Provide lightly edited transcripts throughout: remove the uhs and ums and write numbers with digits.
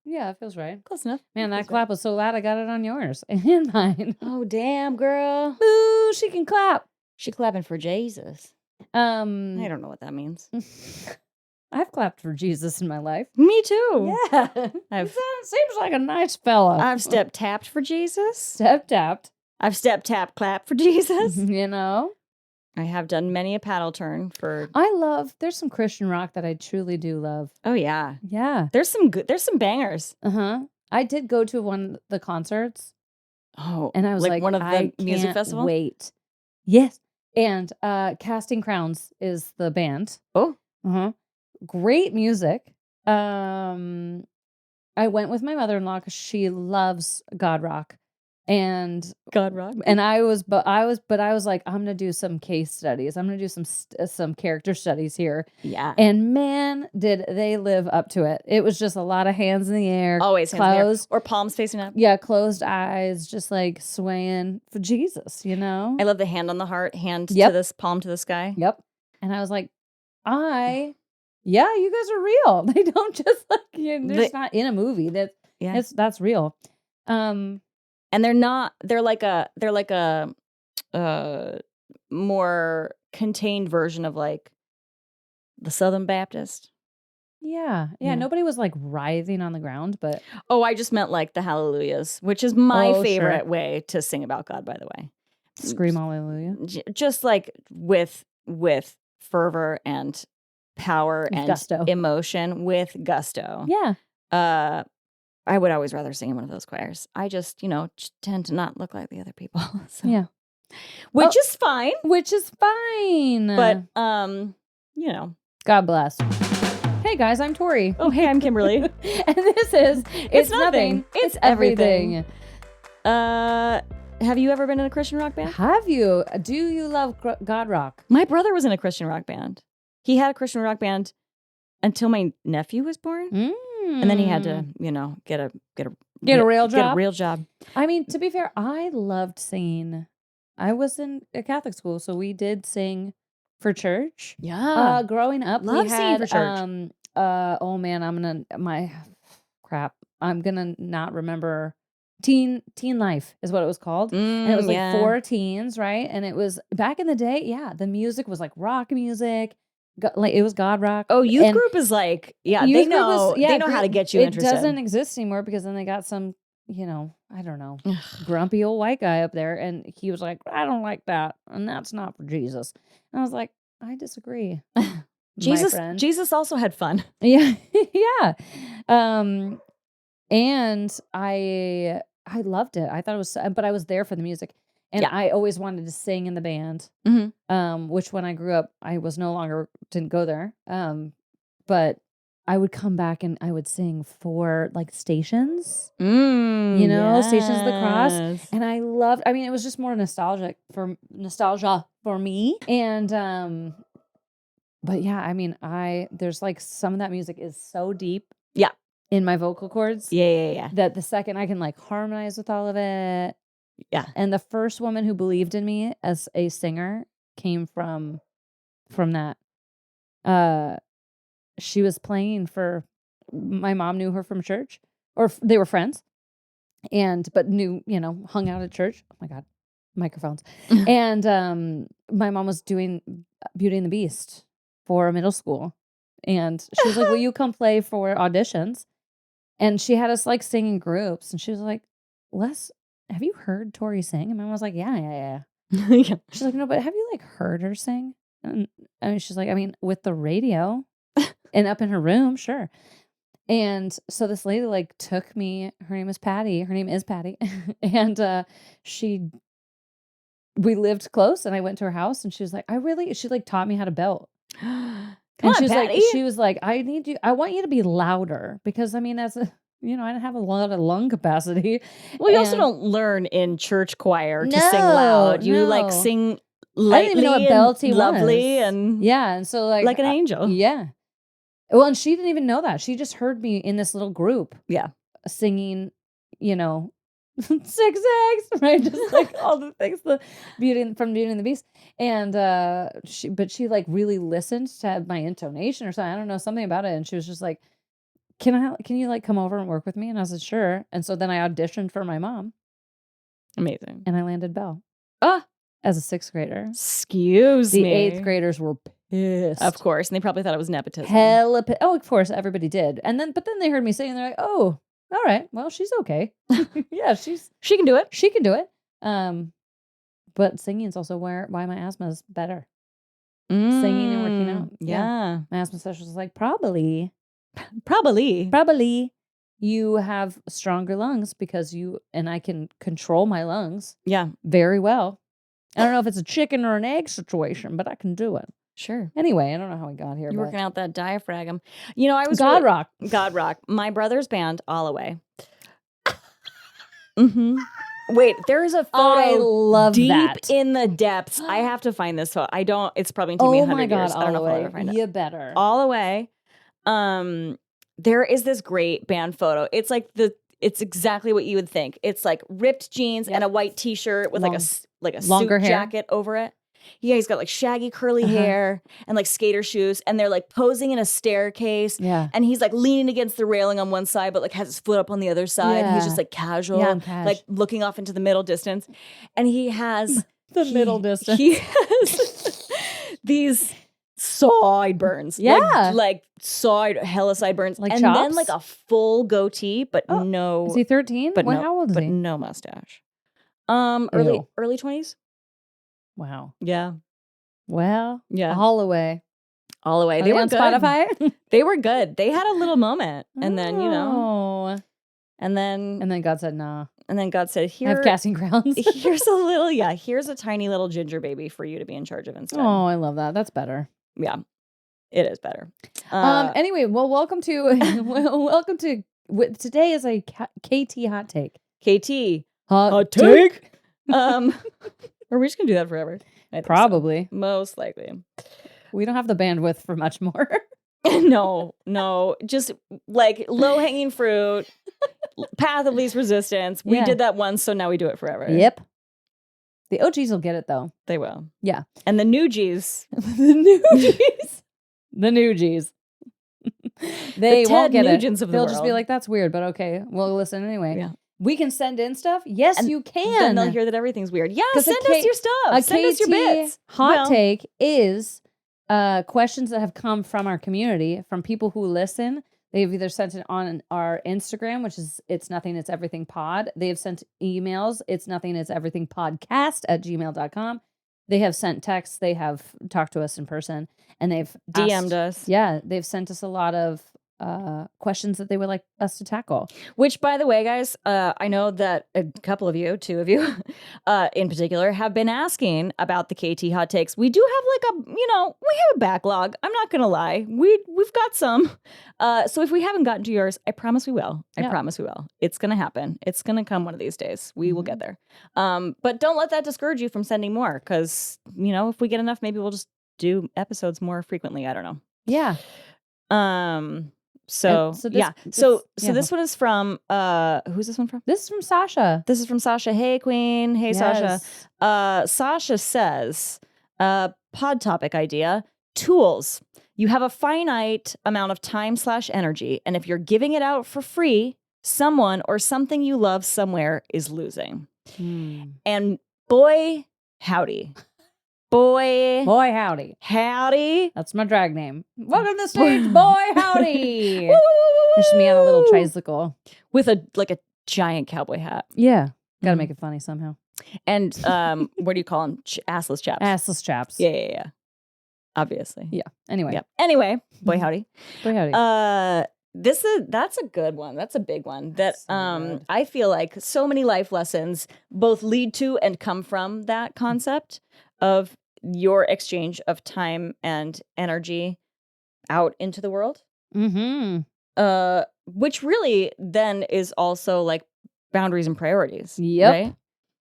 Yeah, it feels right. Close enough. Man, that clap was so loud, I got it on yours and mine. Oh, damn, girl. Boo, she can clap. She clapping for Jesus. I don't know what that means. I've clapped for Jesus in my life. Me too. Yeah. Seems like a nice fella. I've step tapped for Jesus. Step tapped. I've step tap clap for Jesus. You know? I have done many a paddle turn for... There's some Christian rock that I truly do love. Oh, yeah. Yeah. There's some bangers. Uh-huh. I did go to one of the concerts. Oh. And I was like one of the music festivals? Wait. Yes. And Casting Crowns is the band. Oh. Uh-huh. Great music. I went with my mother-in-law because she loves God rock. And God rock. And I was like, I'm gonna do some case studies. I'm gonna do some character studies here. Yeah. And man, did they live up to it. It was just a lot of hands in the air. Always closed, hands in the air. Or palms facing up. Yeah, closed eyes, just like swaying for Jesus, you know? I love the hand on the heart, hand to this, palm to the sky. Yep. And I was like, you guys are real. They don't just like, they're just not in a movie. That's real. And they're like a more contained version of like the Southern Baptist. Yeah. Nobody was like writhing on the ground, but I just meant like the hallelujahs, which is my favorite way to sing about God, by the way. Scream hallelujah. Just like with fervor and power and gusto. Emotion with gusto. Yeah. I would always rather sing in one of those choirs. I just, tend to not look like the other people. So. Yeah. Which is fine. But, God bless. Hey guys, I'm Tori. Oh, hey, I'm Kimberly. And this is It's Nothing, It's Everything. Have you ever been in a Christian rock band? Have you? Do you love God rock? My brother was in a Christian rock band. He had a Christian rock band until my nephew was born. And then he had to, get a real job. Get a real job. I mean, to be fair, I loved singing. I was in a Catholic school, so we did sing for church. Yeah. Growing up, Love singing for church. I'm gonna not remember. Teen Life is what it was called. And it was like 4 teens, right? And it was back in the day, the music was like rock music. Like it was God rock. Oh, youth group is like, they know how to get you interested. It doesn't exist anymore because then they got some, I don't know, grumpy old white guy up there, and he was like, I don't like that, and that's not for Jesus. And I was like, I disagree. Jesus also had fun. Yeah, yeah. And I loved it. I thought it was, but I was there for the music. And I always wanted to sing in the band, which when I grew up, I didn't go there. But I would come back and I would sing for like stations, Stations of the Cross. And it was just more nostalgia for me. And, but yeah, there's like some of that music is so deep. Yeah. In my vocal cords. Yeah. That the second I can like harmonize with all of it. Yeah. And the first woman who believed in me as a singer came from that. She was playing for, my mom knew her from church, or they were friends, but knew, hung out at church. Oh my God, microphones. And my mom was doing Beauty and the Beast for middle school. And she was like, will you come play for auditions? And she had us like sing in groups. And she was like, have you heard Tori sing? And my mom was like, yeah. She's like, no, but have you like heard her sing? And she's like, with the radio and up in her room, sure. And so this lady like took me, her name is Patty. And we lived close, and I went to her house, and she was like, she like taught me how to belt. Come on, Patty. She was like, I want you to be louder because as a, I don't have a lot of lung capacity. Well, you also don't learn in church choir to sing loud. You like sing lightly. I didn't even know what belty lovely was. and and so like an angel. Yeah. Well, and she didn't even know that. She just heard me in this little group. Yeah. Singing, 6 eggs, right? Just like all the things, from Beauty and the Beast. And she like really listened to my intonation or something. I don't know, something about it. And she was just like, can you like come over and work with me? And I said, sure. And so then I auditioned for my mom. Amazing. And I landed Belle. As a 6th grader. Excuse me. The 8th graders were pissed. Of course. And they probably thought it was nepotism. Oh, of course, everybody did. But then they heard me sing and they're like, oh, all right, well, she's okay. Yeah, she can do it. She can do it. But singing is also why my asthma is better. Singing and working out. Yeah. My asthma specialist was like, probably you have stronger lungs because I can control my lungs. Yeah. Very well. I don't know if it's a chicken or an egg situation, but I can do it. Sure. Anyway, I don't know how we got here. You're working out that diaphragm. I was God Rock. My brother's band, All Away. Mm-hmm. Wait, there's a photo. I love deep that. in the depths. I have to find this photo. I don't. It's probably gonna take me 100 years. I don't know if I'll ever find it. You better. All Away. There is this great band photo. It's like it's exactly what you would think. It's like ripped jeans and a white T-shirt with like a suit jacket over it. Yeah, he's got like shaggy curly hair and like skater shoes, and they're like posing in a staircase. Yeah, and he's like leaning against the railing on one side, but like has his foot up on the other side. Yeah. He's just like casual, like looking off into the middle distance, and he has middle distance. He has these sideburns. Yeah. Like hella sideburns. Like and chops? then like a full goatee, but no. Is he 13? But how old is he? But no mustache. Early 20s. Wow. Yeah. Well, yeah. All Away. All Away. They were on good. Spotify? They were good. They had a little moment. And then, and then God said, nah. And then God said, here. I have casting crowns. here's a tiny little ginger baby for you to be in charge of instead. Oh, I love that. That's better. Yeah, it is better. Anyway, well, welcome to today is a KT hot take. KT hot take. Are we just gonna do that forever? Probably. So. Most likely. We don't have the bandwidth for much more. No. Just like low-hanging fruit, path of least resistance. We did that once, so now we do it forever. Yep. The OGs will get it, though. They will. Yeah. And the new Gs. The new Gs. They won't get Nugents it. They'll just be like, that's weird, but okay. Well, listen anyway. Yeah. We can send in stuff. Yes, you can. Then they'll hear that everything's weird. Yeah, send us your stuff. Send us your bits. Hot take is questions that have come from our community, from people who listen. They've either sent it on our Instagram, which is It's Nothing, It's Everything Pod. They have sent emails, It's Nothing, It's Everything Podcast @gmail.com. They have sent texts. They have talked to us in person, and they've DM'd us. Yeah, they've sent us a lot of questions that they would like us to tackle. Which, by the way, guys, I know that a couple of you, 2 of you in particular, have been asking about the KT hot takes. We do have we have a backlog. I'm not going to lie. We've got some. So if we haven't gotten to yours, I promise we will. I promise we will. It's going to happen. It's going to come one of these days. We will get there. But don't let that discourage you from sending more, because, if we get enough, maybe we'll just do episodes more frequently. I don't know. Yeah. So this one is from who's this one from? This is from Sasha. This is from Sasha. Hey Queen. Hey Sasha. Sasha says, pod topic idea, tools. You have a finite amount of time/energy, and if you're giving it out for free, someone or something you love somewhere is losing. And boy, howdy. Boy howdy. Howdy. That's my drag name. Welcome to the stage, boy howdy. There's me on a little tricycle. With a giant cowboy hat. Yeah. Gotta make it funny somehow. And what do you call them? Assless chaps. Assless chaps. Yeah. Obviously. Yeah. Anyway. Yep. Anyway, boy howdy. Boy howdy. That's a good one. That's a big one that I feel like so many life lessons both lead to and come from that concept of your exchange of time and energy out into the world. Mm-hmm. Which really then is also like boundaries and priorities. Yep. Right?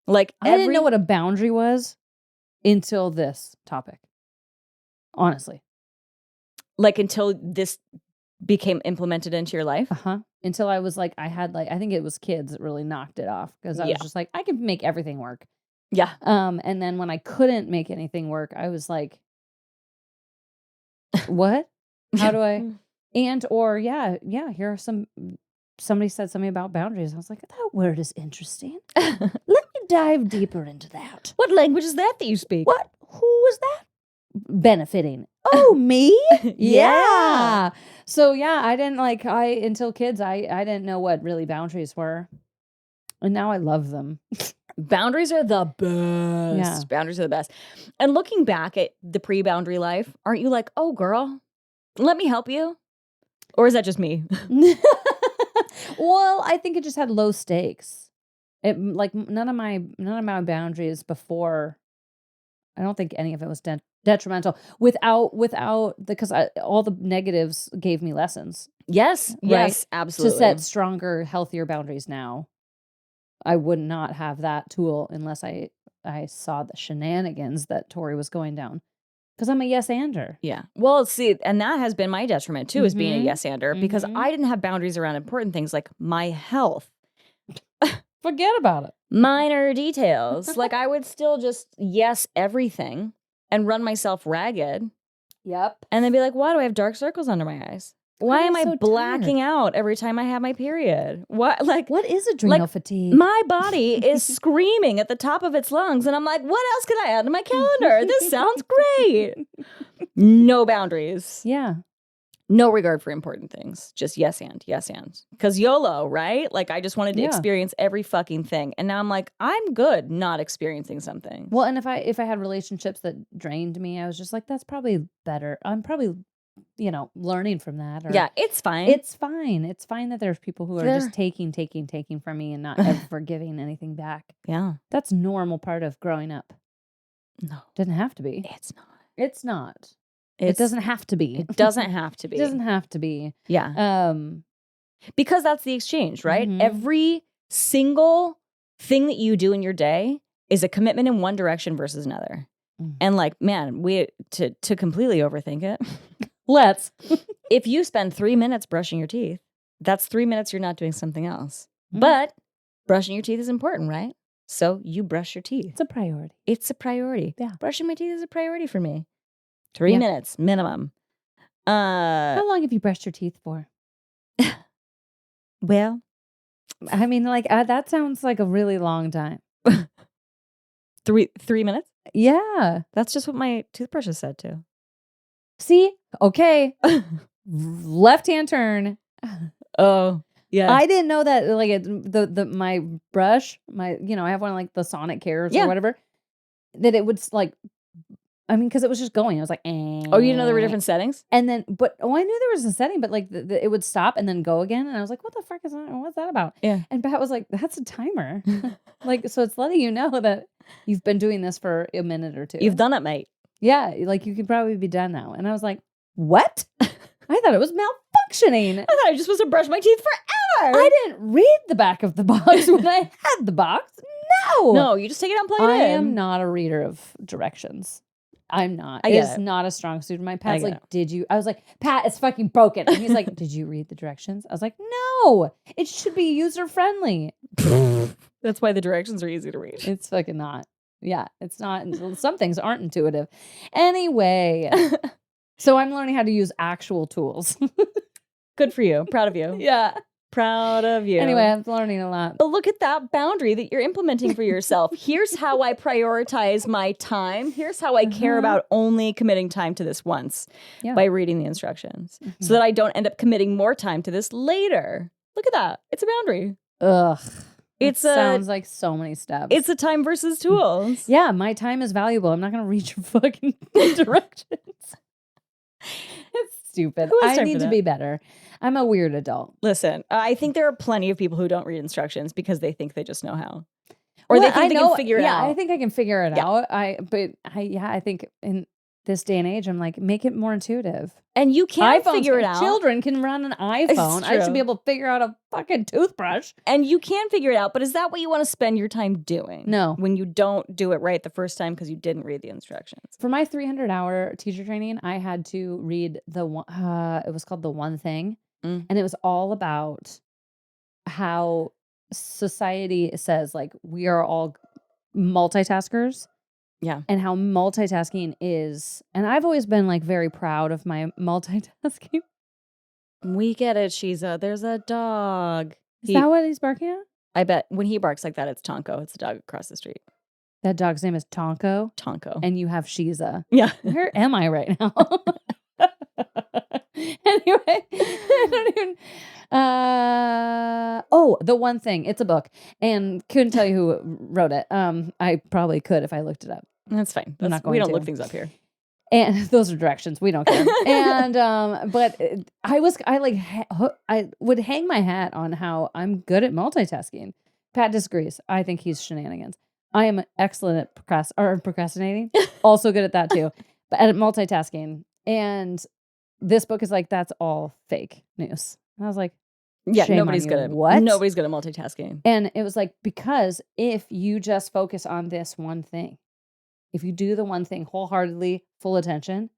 Like I didn't know what a boundary was until this topic. Honestly. Like until this became implemented into your life? Until I was like, I think it was kids that really knocked it off, because I was just like, I can make everything work. Yeah. And then when I couldn't make anything work, I was like, what? How do I? And or here are somebody said something about boundaries. I was like, that word is interesting. Let me dive deeper into that. What language is that you speak? What? Who was that benefiting? Oh, me? Yeah. So I didn't until kids, I didn't know what really boundaries were. And now I love them. Boundaries are the best. Yeah. Boundaries are the best. And looking back at the pre-boundary life, aren't you like, oh, girl, let me help you? Or is that just me? Well, I think it just had low stakes. It like none of my boundaries before. I don't think any of it was detrimental without because all the negatives gave me lessons. Yes. Right? Yes, absolutely. To set stronger, healthier boundaries now. I would not have that tool unless I saw the shenanigans that Tori was going down. Because I'm a yes-ander. Yeah. Well, see, and that has been my detriment too, is being a Mhm. yes-ander, because Mhm. I didn't have boundaries around important things like my health. Forget about it. Minor details. Like I would still just yes everything and run myself ragged Yep. and then be like, why do I have dark circles under my eyes? Why am I so blacking out every time I have my period? What is adrenal fatigue? My body is screaming at the top of its lungs, and I'm like, what else can I add to my calendar? This sounds great. No boundaries. Yeah. No regard for important things. Just yes and. Because YOLO, right? Like I just wanted to experience every fucking thing. And now I'm like, I'm good not experiencing something. Well, and if I had relationships that drained me, I was just like, that's probably better. I'm probably, learning from that. Or, Yeah, it's fine. It's fine. It's fine that there's people who are just taking from me and not ever giving anything back. Yeah. That's normal part of growing up. No. Doesn't have to be. It's not. It's not. It doesn't have to be. It doesn't have to be. It doesn't have to be. Yeah. Because that's the exchange, right? Mhm. Every single thing that you do in your day is a commitment in one direction versus another. And like, man, to completely overthink it. Let's. If you spend 3 minutes brushing your teeth, that's 3 minutes you're not doing something else. But brushing your teeth is important, right? So you brush your teeth. It's a priority. It's a priority. Yeah. Brushing my teeth is a priority for me. 3 minutes minimum. How long have you brushed your teeth for? Well, I mean, that sounds like a really long time. 3 minutes? Yeah. That's just what my toothbrush has said too. See? Okay. Left-hand turn. Oh, yeah. I didn't know that my brush, I have one like the Sonic Cares or whatever, that it would because it was just going. I was like, Oh, you didn't know there were different settings? And then, I knew there was a setting, but it would stop and then go again. And I was like, what the fuck is that? What's that about? Yeah. And Pat was like, that's a timer. So it's letting you know that you've been doing this for a minute or two. You've done it, mate. Yeah. You could probably be done now. And I was like, what? I thought it was malfunctioning. I thought I was just supposed to brush my teeth forever. I didn't read the back of the box when I had the box. No. No, you just take it out and plug it in. I am not a reader of directions. I'm not. It's not a strong suit of mine. Pat's like, did you? I was like, Pat, it's fucking broken. And he's like, did you read the directions? I was like, no, it should be user friendly. That's why the directions are easy to read. It's fucking not. Yeah, it's not. Some things aren't intuitive. Anyway, so I'm learning how to use actual tools. Good for you. Proud of you. Yeah. Proud of you. Anyway, I'm learning a lot. But look at that boundary that you're implementing for yourself. Here's how I prioritize my time. Here's how I care about only committing time to this once by reading the instructions so that I don't end up committing more time to this later. Look at that. It's a boundary. Ugh. It sounds like so many steps. It's a time versus tools. Yeah, my time is valuable. I'm not going to read your fucking directions. It's stupid. I need to be better. I'm a weird adult. Listen, I think there are plenty of people who don't read instructions because they think they just know how. Or they think they can figure it out. Yeah, I think I can figure it out. I think in this day and age, I'm like, make it more intuitive. And you can figure it out. Children can run an iPhone. I should be able to figure out a fucking toothbrush. And you can figure it out, but is that what you want to spend your time doing? No. When you don't do it right the first time because you didn't read the instructions. For my 300-hour teacher training, I had to read it was called The One Thing. And it was all about how society says, we are all multitaskers. Yeah. And how multitasking is, and I've always been very proud of my multitasking. We get it, Shiza. There's a dog. Is that what he's barking at? I bet when he barks like that, it's Tonko. It's the dog across the street. That dog's name is Tonko. Tonko. And you have Shiza. Yeah. Where am I right now? Anyway, I don't even. The one thing. It's a book, and couldn't tell you who wrote it. I probably could if I looked it up. That's fine. I'm not going we don't to. look things up here. And those are directions. We don't care. And but I would hang my hat on how I'm good at multitasking. Pat disagrees. I think he's shenanigans. I am excellent at procrastinating. Also good at that too. But at multitasking. And this book is like, that's all fake news. And I was like, yeah, nobody's good at what? Nobody's good at multitasking. And it was like, because if you just focus on this one thing, if you do the one thing wholeheartedly, full attention,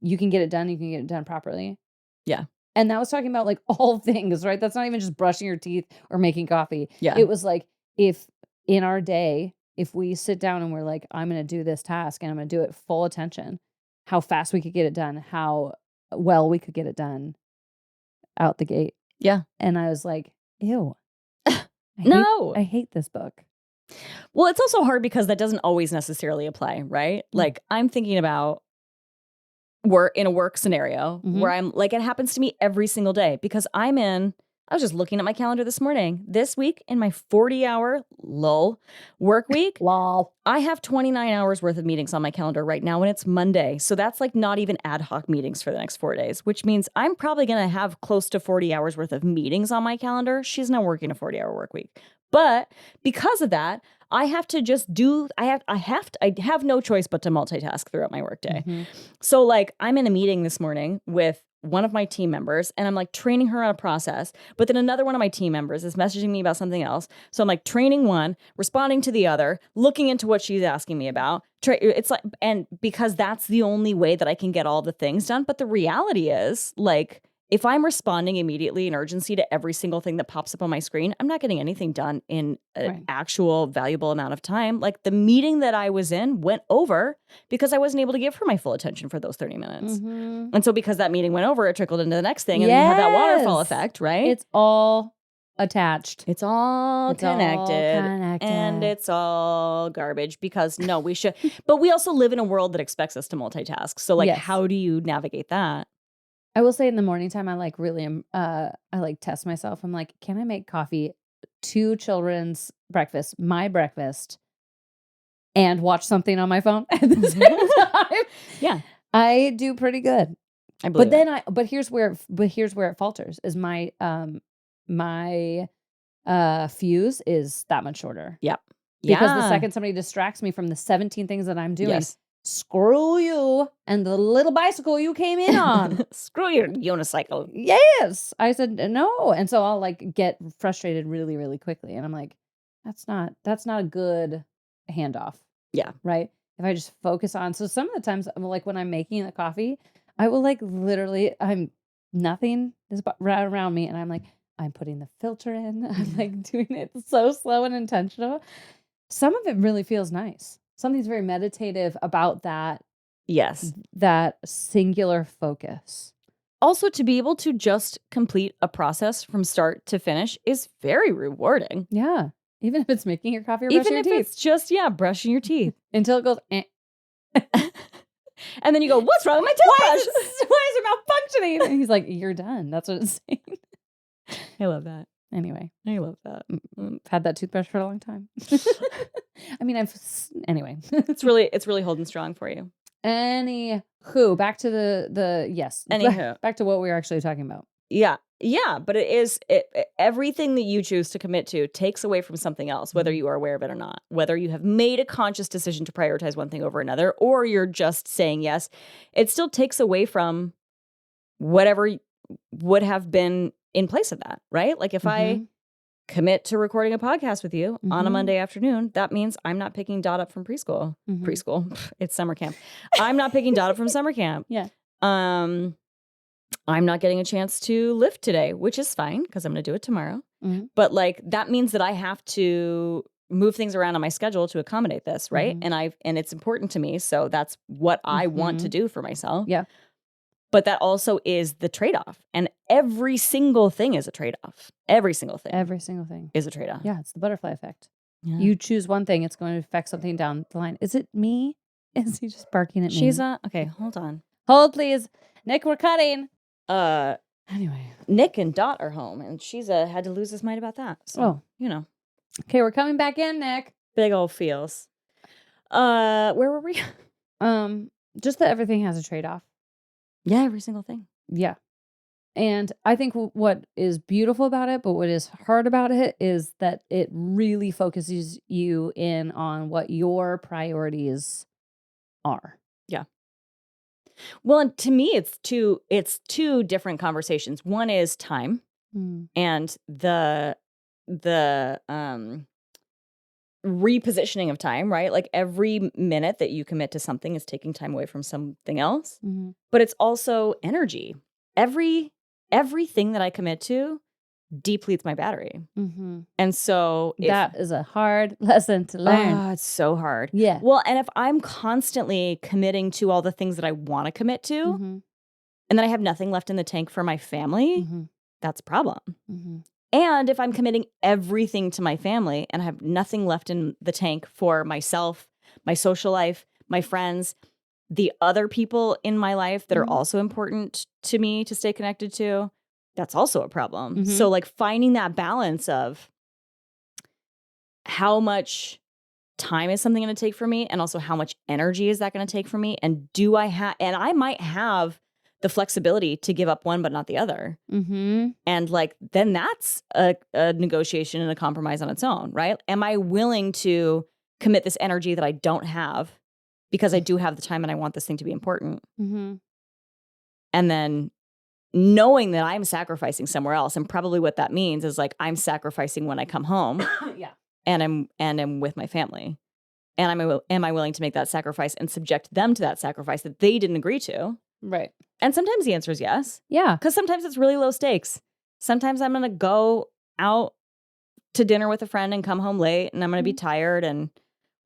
you can get it done. You can get it done properly. Yeah. And that was talking about like all things, right? That's not even just brushing your teeth or making coffee. Yeah. It was like, if in our day, if we sit down and we're like, I'm going to do this task and I'm going to do it full attention, how fast we could get it done, how well we could get it done out the gate. Yeah. And I was like, ew. I hate this book. Well, it's also hard because that doesn't always necessarily apply, right? Like, I'm thinking about in a work scenario where I'm like, it happens to me every single day because I was just looking at my calendar this morning. This week in my 40-hour work week, I have 29 hours worth of meetings on my calendar right now, and it's Monday. So that's like not even ad hoc meetings for the next 4 days, which means I'm probably going to have close to 40 hours worth of meetings on my calendar. She's not working a 40-hour work week. But because of that, I have to just I have no choice but to multitask throughout my workday. So like I'm in a meeting this morning with one of my team members and I'm like training her on a process, but then another one of my team members is messaging me about something else. So I'm like training one, responding to the other, looking into what she's asking me about. It's like, and because that's the only way that I can get all the things done. But the reality is like, if I'm responding immediately in urgency to every single thing that pops up on my screen, I'm not getting anything done in an actual valuable amount of time. Like the meeting that I was in went over because I wasn't able to give her my full attention for those 30 minutes. And so because that meeting went over, it trickled into the next thing. And then you have that waterfall effect, right? It's all attached. It's all connected. And it's all garbage because we should. But we also live in a world that expects us to multitask. So like, how do you navigate that? I will say in the morning time, I like really, I like test myself. I'm like, can I make coffee, 2 children's breakfast, my breakfast, and watch something on my phone at the same time? Yeah, I do pretty good. I believe. But here's where it falters. Is my fuse is that much shorter. Yep. Because the second somebody distracts me from the 17 things that I'm doing. Screw you and the little bicycle you came in on. Screw your unicycle. Yes. I said no. And so I'll like get frustrated really, really quickly. And I'm like, that's not a good handoff. Yeah. Right. If I just focus on. So some of the times like when I'm making the coffee, I will like literally, nothing is right around me. And I'm like, I'm putting the filter in. I'm like doing it so slow and intentional. Some of it really feels nice. Something's very meditative about that. Yes. That singular focus. Also, to be able to just complete a process from start to finish is very rewarding. Yeah. Even if it's making your coffee or brushing your teeth. Even if it's just, brushing your teeth. Until it goes, eh. And then you go, what's wrong with my toothbrush? Why is it malfunctioning? And he's like, you're done. That's what it's saying. I love that. Anyway. I love that. I've had that toothbrush for a long time. Anyway. It's really holding strong for you. Anywho, back to the yes. Anywho. Back to what we were actually talking about. Yeah. Yeah. But everything that you choose to commit to takes away from something else, whether you are aware of it or not, whether you have made a conscious decision to prioritize one thing over another, or you're just saying yes, it still takes away from whatever would have been in place of that, right? Like if I commit to recording a podcast with you on a Monday afternoon, that means I'm not picking Dot up from preschool. It's summer camp. I'm not picking Dot up from summer camp. Yeah. I'm not getting a chance to lift today, which is fine because I'm going to do it tomorrow. But like that means that I have to move things around on my schedule to accommodate this, right? And it's important to me, so that's what I want to do for myself. Yeah. But that also is the trade-off. And every single thing is a trade-off. Every single thing Every single thing. is a trade-off. Yeah, it's the butterfly effect. Yeah. You choose one thing, it's going to affect something down the line. Is it me? Is he just barking at me? She's okay, hold on. Hold, please. Nick, we're cutting. Anyway, Nick and Dot are home, and she's had to lose his mind about that. So, you know. Okay, we're coming back in, Nick. Big old feels. Where were we? Just that everything has a trade-off. Yeah, every single thing. Yeah. And I think what is beautiful about it, but what is hard about it is that it really focuses you in on what your priorities are. Yeah. Well, and to me, it's two different conversations. One is time and the repositioning of time, right? Like every minute that you commit to something is taking time away from something else. But it's also energy. Everything that I commit to depletes my battery. And so that is a hard lesson to learn. It's so hard. Yeah. Well, and if I'm constantly committing to all the things that I want to commit to, and then I have nothing left in the tank for my family, that's a problem. And if I'm committing everything to my family and I have nothing left in the tank for myself, my social life, my friends, the other people in my life that are also important to me to stay connected to, that's also a problem. So like finding that balance of how much time is something going to take for me and also how much energy is that going to take for me, and do I have, and I might have the flexibility to give up one but not the other. And like then that's a negotiation and a compromise on its own, right? Am I willing to commit this energy that I don't have because I do have the time and I want this thing to be important? And then knowing that I'm sacrificing somewhere else, and probably what that means is like I'm sacrificing when I come home and I'm with my family. And am I willing to make that sacrifice and subject them to that sacrifice that they didn't agree to? Right. And sometimes the answer is yes. Yeah. Because sometimes it's really low stakes. Sometimes I'm going to go out to dinner with a friend and come home late, and I'm going to be tired, and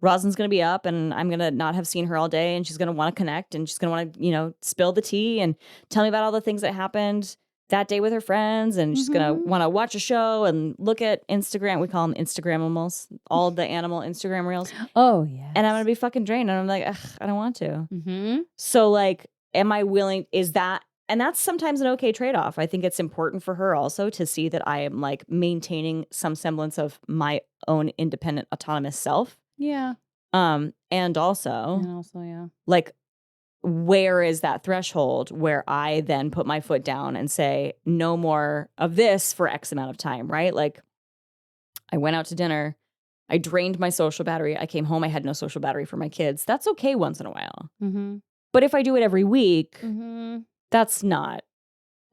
Rosalind's going to be up, and I'm going to not have seen her all day, and she's going to want to connect, and she's going to want to, spill the tea and tell me about all the things that happened that day with her friends, and she's going to want to watch a show and look at Instagram. We call them Instagrammals, all the animal Instagram reels. Oh, yeah. And I'm going to be fucking drained, and I'm like, ugh, I don't want to. So like, am I willing, and that's sometimes an okay trade-off. I think it's important for her also to see that I am like maintaining some semblance of my own independent, autonomous self. Yeah. And also, yeah. Like, where is that threshold where I then put my foot down and say, no more of this for X amount of time, right? Like, I went out to dinner, I drained my social battery, I came home, I had no social battery for my kids. That's okay once in a while. But if I do it every week, that's not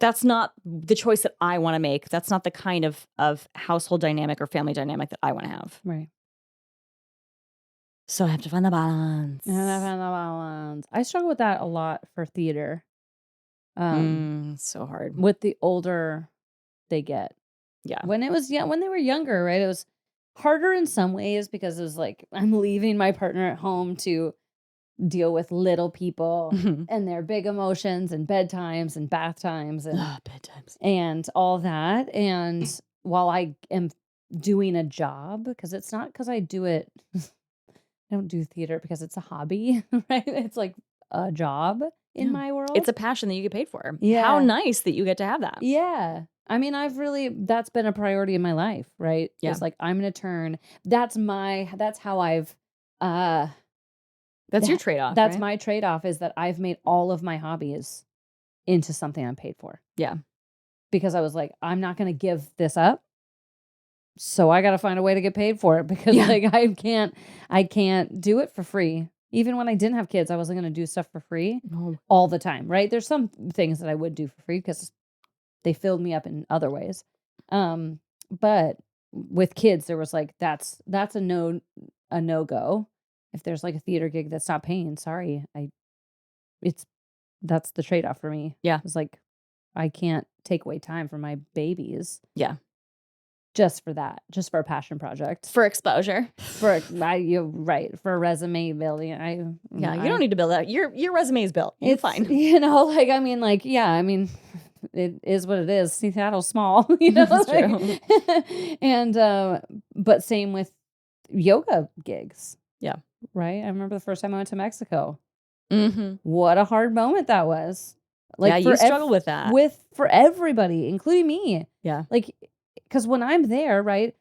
the choice that I want to make. That's not the kind of household dynamic or family dynamic that I want to have. Right. So I have to find the balance. I struggle with that a lot for theater. So hard. With the older they get. Yeah. When they were younger, right? It was harder in some ways because it was like I'm leaving my partner at home to deal with little people and their big emotions and bedtimes and bath times and bedtimes and all that. And while I am doing a job, because it's not because I do it, I don't do theater because it's a hobby, right? It's like a job in my world. It's a passion that you get paid for. Yeah. How nice that you get to have that. Yeah. I mean, that's been a priority in my life, right? Yeah. It's like, I'm going to turn, that's how I've, that's your trade-off. That's right? my trade-off, is that I've made all of my hobbies into something I'm paid for. Yeah. Because I was like, I'm not going to give this up. So I got to find a way to get paid for it, because like I can't do it for free. Even when I didn't have kids, I wasn't going to do stuff for free all the time, right? There's some things that I would do for free because they filled me up in other ways. But with kids, there was like, that's a no-go. If there's like a theater gig that's not paying, sorry. That's the trade-off for me. Yeah. It's like, I can't take away time from my babies. Yeah. just for that, just for a passion project. For exposure. You're right. For a resume building. Yeah, you don't need to build that. Your resume is built. You're fine. You know, like, I mean, like, yeah, I mean, it is what it is. Seattle's small, you know. That's like, and but same with yoga gigs. Yeah. Right. I remember the first time I went to Mexico. Mm-hmm. What a hard moment that was. Like, yeah, you struggle with that. For everybody, including me. Yeah. Like, because when I'm there, right,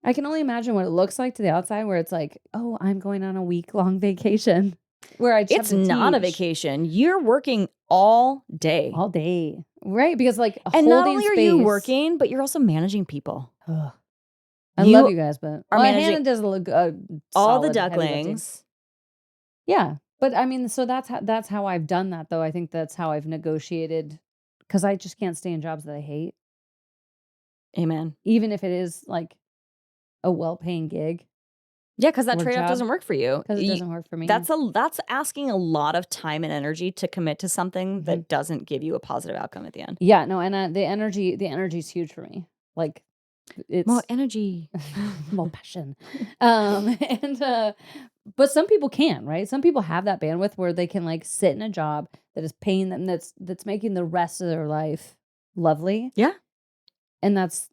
I can only imagine what it looks like to the outside, where it's like, oh, I'm going on a week-long vacation. Where it's not a vacation. You're working all day. All day. Right. Because like, and not only are you working, but you're also managing people. Ugh. I love you guys, but Hannah does look all the ducklings. Yeah. But I mean, so that's how I've done that, though. I think that's how I've negotiated, because I just can't stay in jobs that I hate. Amen. Even if it is like a well-paying gig. Yeah, because that trade-off doesn't work for you. Because it doesn't work for me. That's asking a lot of time and energy to commit to something that doesn't give you a positive outcome at the end. Yeah, no, and the energy is huge for me. Like, it's more energy, more passion. But some people can, right? Some people have that bandwidth where they can like sit in a job that is paying them, that's making the rest of their life lovely. Yeah. And that's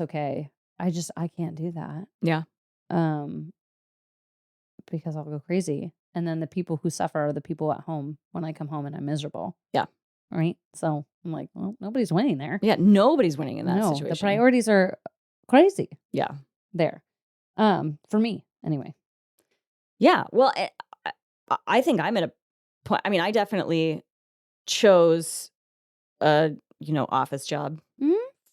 okay. I can't do that. Yeah. Because I'll go crazy. And then the people who suffer are the people at home when I come home and I'm miserable. Yeah. Right? So I'm like, well, nobody's winning there. Yeah, nobody's winning in that situation. The priorities are crazy. Yeah. There. For me, anyway. Yeah. Well, I think I'm at a point. I mean, I definitely chose a, office job.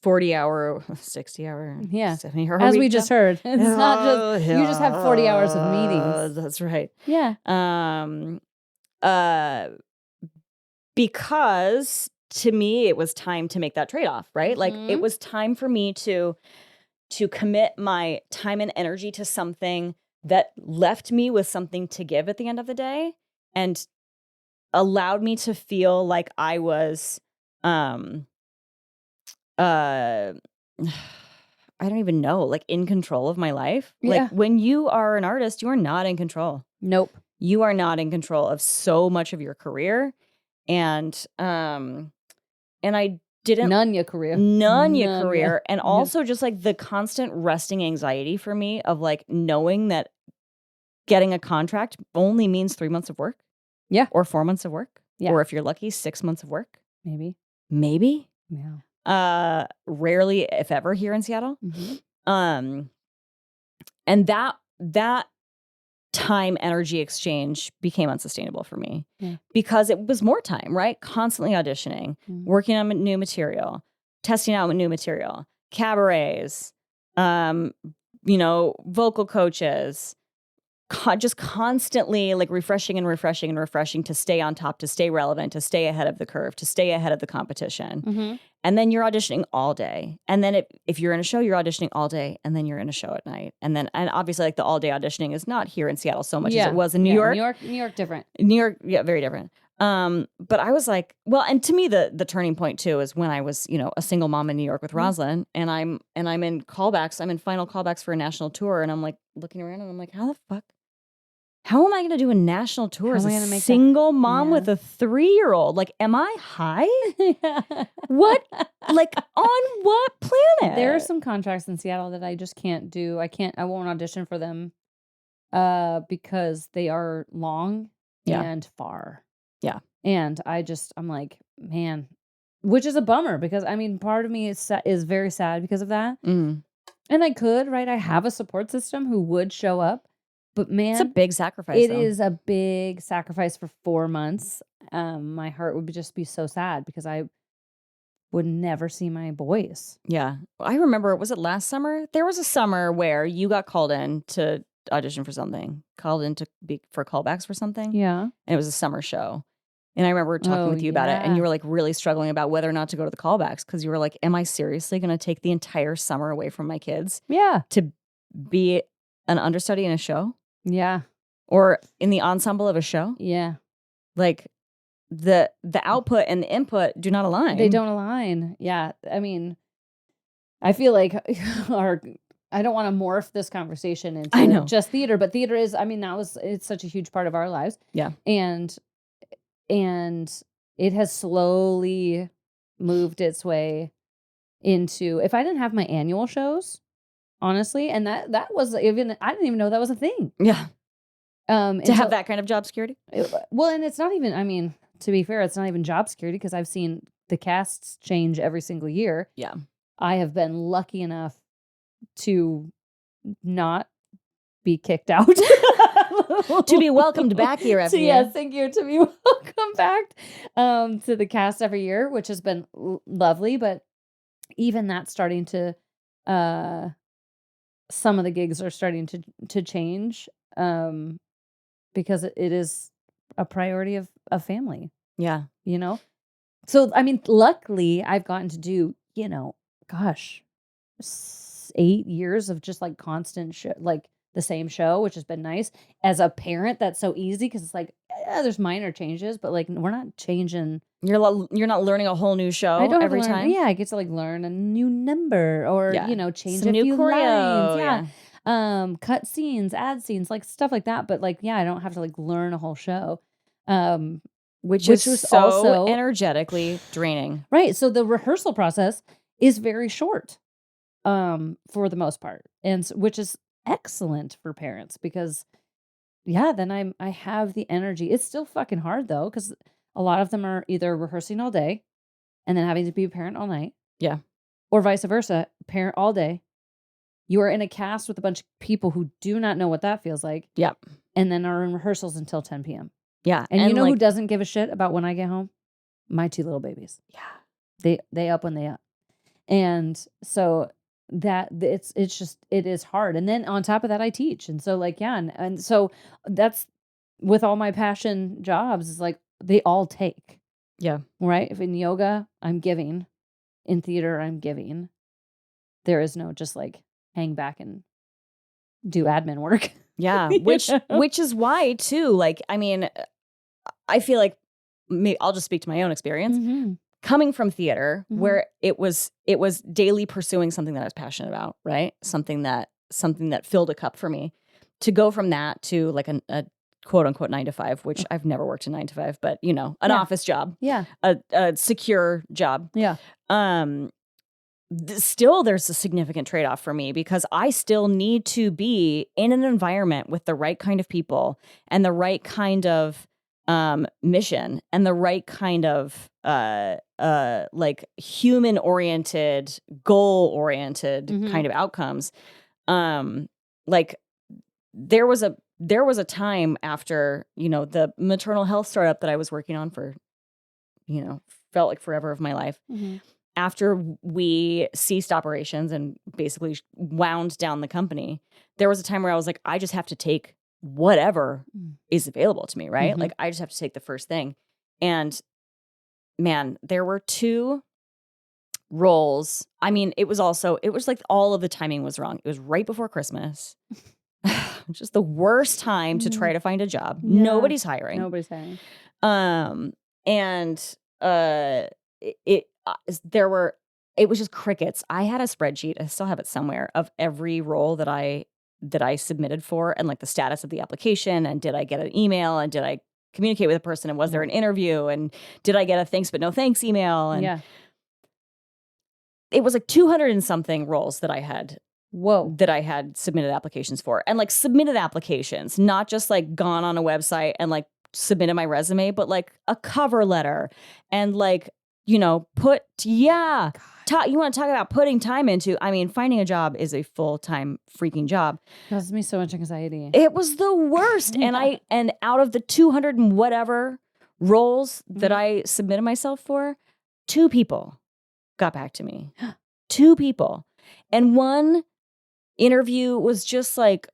40-hour, 60-hour, yeah, 70-hour as we just heard. It's not just you just have 40 hours of meetings. That's right. Yeah. Because to me, it was time to make that trade-off, right? Like, it was time for me to commit my time and energy to something that left me with something to give at the end of the day, and allowed me to feel like I was I don't even know, like, in control of my life. Yeah. Like, when you are an artist, you are not in control. Nope. You are not in control of so much of your career. And I didn't none your career. And also just like the constant resting anxiety for me of like knowing that getting a contract only means 3 months of work. Yeah. Or 4 months of work. Yeah. Or if you're lucky, 6 months of work. Maybe. Yeah. Rarely, if ever, here in Seattle. And that time energy exchange became unsustainable for me because it was more time, right? Constantly auditioning, working on new material, testing out new material, cabarets, vocal coaches, just constantly like refreshing to stay on top, to stay relevant, to stay ahead of the curve, to stay ahead of the competition. And then you're auditioning all day. And then if you're in a show, you're auditioning all day, and then you're in a show at night. And obviously like the all day auditioning is not here in Seattle so much as it was in New York. New York different. New York, yeah, very different. But I was like, well, and to me the turning point too is when I was, a single mom in New York with Roslyn, and I'm in callbacks, I'm in final callbacks for a national tour, and I'm like looking around and I'm like, how am I going to do a national tour as a single mom with a 3-year-old? Like, am I high? What? Like, on what planet? There are some contracts in Seattle that I just can't do. I won't audition for them because they are long and far. Yeah. And I'm like, man, which is a bummer because, I mean, part of me is very sad because of that. And I could, right? I have a support system who would show up. But man, it's a big sacrifice. It is a big sacrifice for 4 months. My heart would just be so sad because I would never see my boys. Yeah. I remember, was it last summer? There was a summer where you got called in to audition for something, called in to be for callbacks for something. Yeah. And it was a summer show. And I remember talking with you about it, and you were like really struggling about whether or not to go to the callbacks because you were like, am I seriously going to take the entire summer away from my kids? Yeah. To be an understudy in a show? Yeah. Or in the ensemble of a show? Yeah. Like the output and the input do not align. They don't align. Yeah. I mean, I feel like our I don't want to morph this conversation I into know. just theater, but theater is, I mean, it's such a huge part of our lives. Yeah. And it has slowly moved its way into, if I didn't have my annual shows, honestly, and that was even, I didn't even know that was a thing. Yeah. To have Until that kind of job security. well, and it's not even, I mean, to be fair, it's not even job security because I've seen the casts change every single year. Yeah. I have been lucky enough to not be kicked out. To be welcomed back year after year. Yes, thank you. To be welcomed back to the cast every year, which has been lovely. But even that's starting to, some of the gigs are starting to change because it is a priority of family, Yeah. you know? So, I mean, luckily I've gotten to do, gosh, 8 years of just like constant like the same show, which has been nice. As a parent, that's so easy because it's like, yeah, there's minor changes, but like we're not changing. You're not learning a whole new show I don't have to every learn. time. Yeah, I get to like learn a new number or change Some a new few choreo. lines. Yeah. Cut scenes, add scenes, like stuff like that. But like, yeah, I don't have to like learn a whole show. Which Which is was so also energetically draining. right. So the rehearsal process is very short, for the most part, and which is excellent for parents because yeah, then I have the energy. It's still fucking hard though because a lot of them are either rehearsing all day and then having to be a parent all night, Yeah. or vice versa, parent all day. You are in a cast with a bunch of people who do not know what that feels like. Yeah. And then are in rehearsals until 10 p.m. Yeah. And you know like, who doesn't give a shit about when I get home? My 2 little babies. Yeah. They up when they up. And so that it is hard. And then on top of that, I teach. And so like, yeah. And so that's with all my passion jobs is like, they all take, Yeah. right? If in yoga, I'm giving, in theater, I'm giving. There is no just like hang back and do admin work. Yeah. You Which know? which is why too, like, I mean, I feel like I'll just speak to my own experience. Mhm. Coming from theater, Mhm. where it was daily pursuing something that I was passionate about, right? Something that filled a cup for me. To go from that to like a quote unquote 9 to 5, which I've never worked a 9 to 5, but an Yeah. office job, Yeah. a secure job. Yeah. Still there's a significant trade-off for me because I still need to be in an environment with the right kind of people and the right kind of mission and the right kind of like human oriented, goal oriented Mhm. kind of outcomes. Like there was a time after, the maternal health startup that I was working on for, felt like forever of my life. Mhm. After we ceased operations and basically wound down the company, there was a time where I was like, I just have to take whatever is available to me, right? Mhm. Like, I just have to take the first thing. And man, there were 2 roles. I mean, it was like all of the timing was wrong. It was right before Christmas. Just the worst time to try to find a job. Yeah. Nobody's hiring. Nobody's hiring. And it was just crickets. I had a spreadsheet, I still have it somewhere, of every role that I submitted for and like the status of the application and did I get an email and did I communicate with a person and was there an interview and did I get a thanks but no thanks email, and Yeah. it was like 200 and something roles that I had Whoa. submitted applications for, and like submitted applications, not just like gone on a website and like submitted my resume, but like a cover letter and like, you want to talk about putting time into, I mean, finding a job is a full-time freaking job. Causes me so much anxiety. It was the worst. And out of the 200 and whatever roles that I submitted myself for, 2 people got back to me. 2 people. And one interview was just like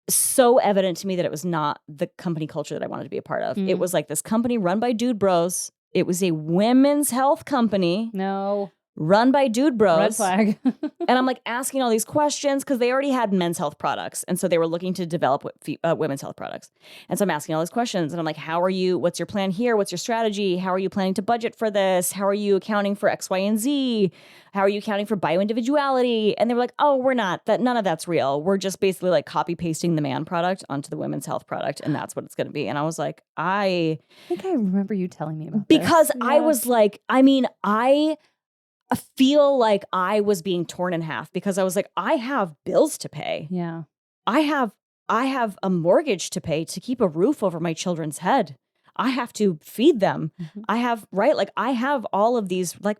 so evident to me that it was not the company culture that I wanted to be a part of. It was like this company run by dude bros. It was a women's health company. No. run by dude Red bros. flag. And I'm like asking all these questions because they already had men's health products. And so they were looking to develop women's health products. And so I'm asking all these questions and I'm like, how are you? What's your plan here? What's your strategy? How are you planning to budget for this? How are you accounting for X, Y, and Z? How are you accounting for bioindividuality? And they were like, oh, we're not. None of that's real. We're just basically like copy pasting the man product onto the women's health product. And that's what it's going to be. And I was like, I think I remember you telling me about because this. I was like, I mean, I feel like I was being torn in half because I was like, I have bills to pay. Yeah. I have a mortgage to pay to keep a roof over my children's head. I have to feed them. Mhm. I have all of these like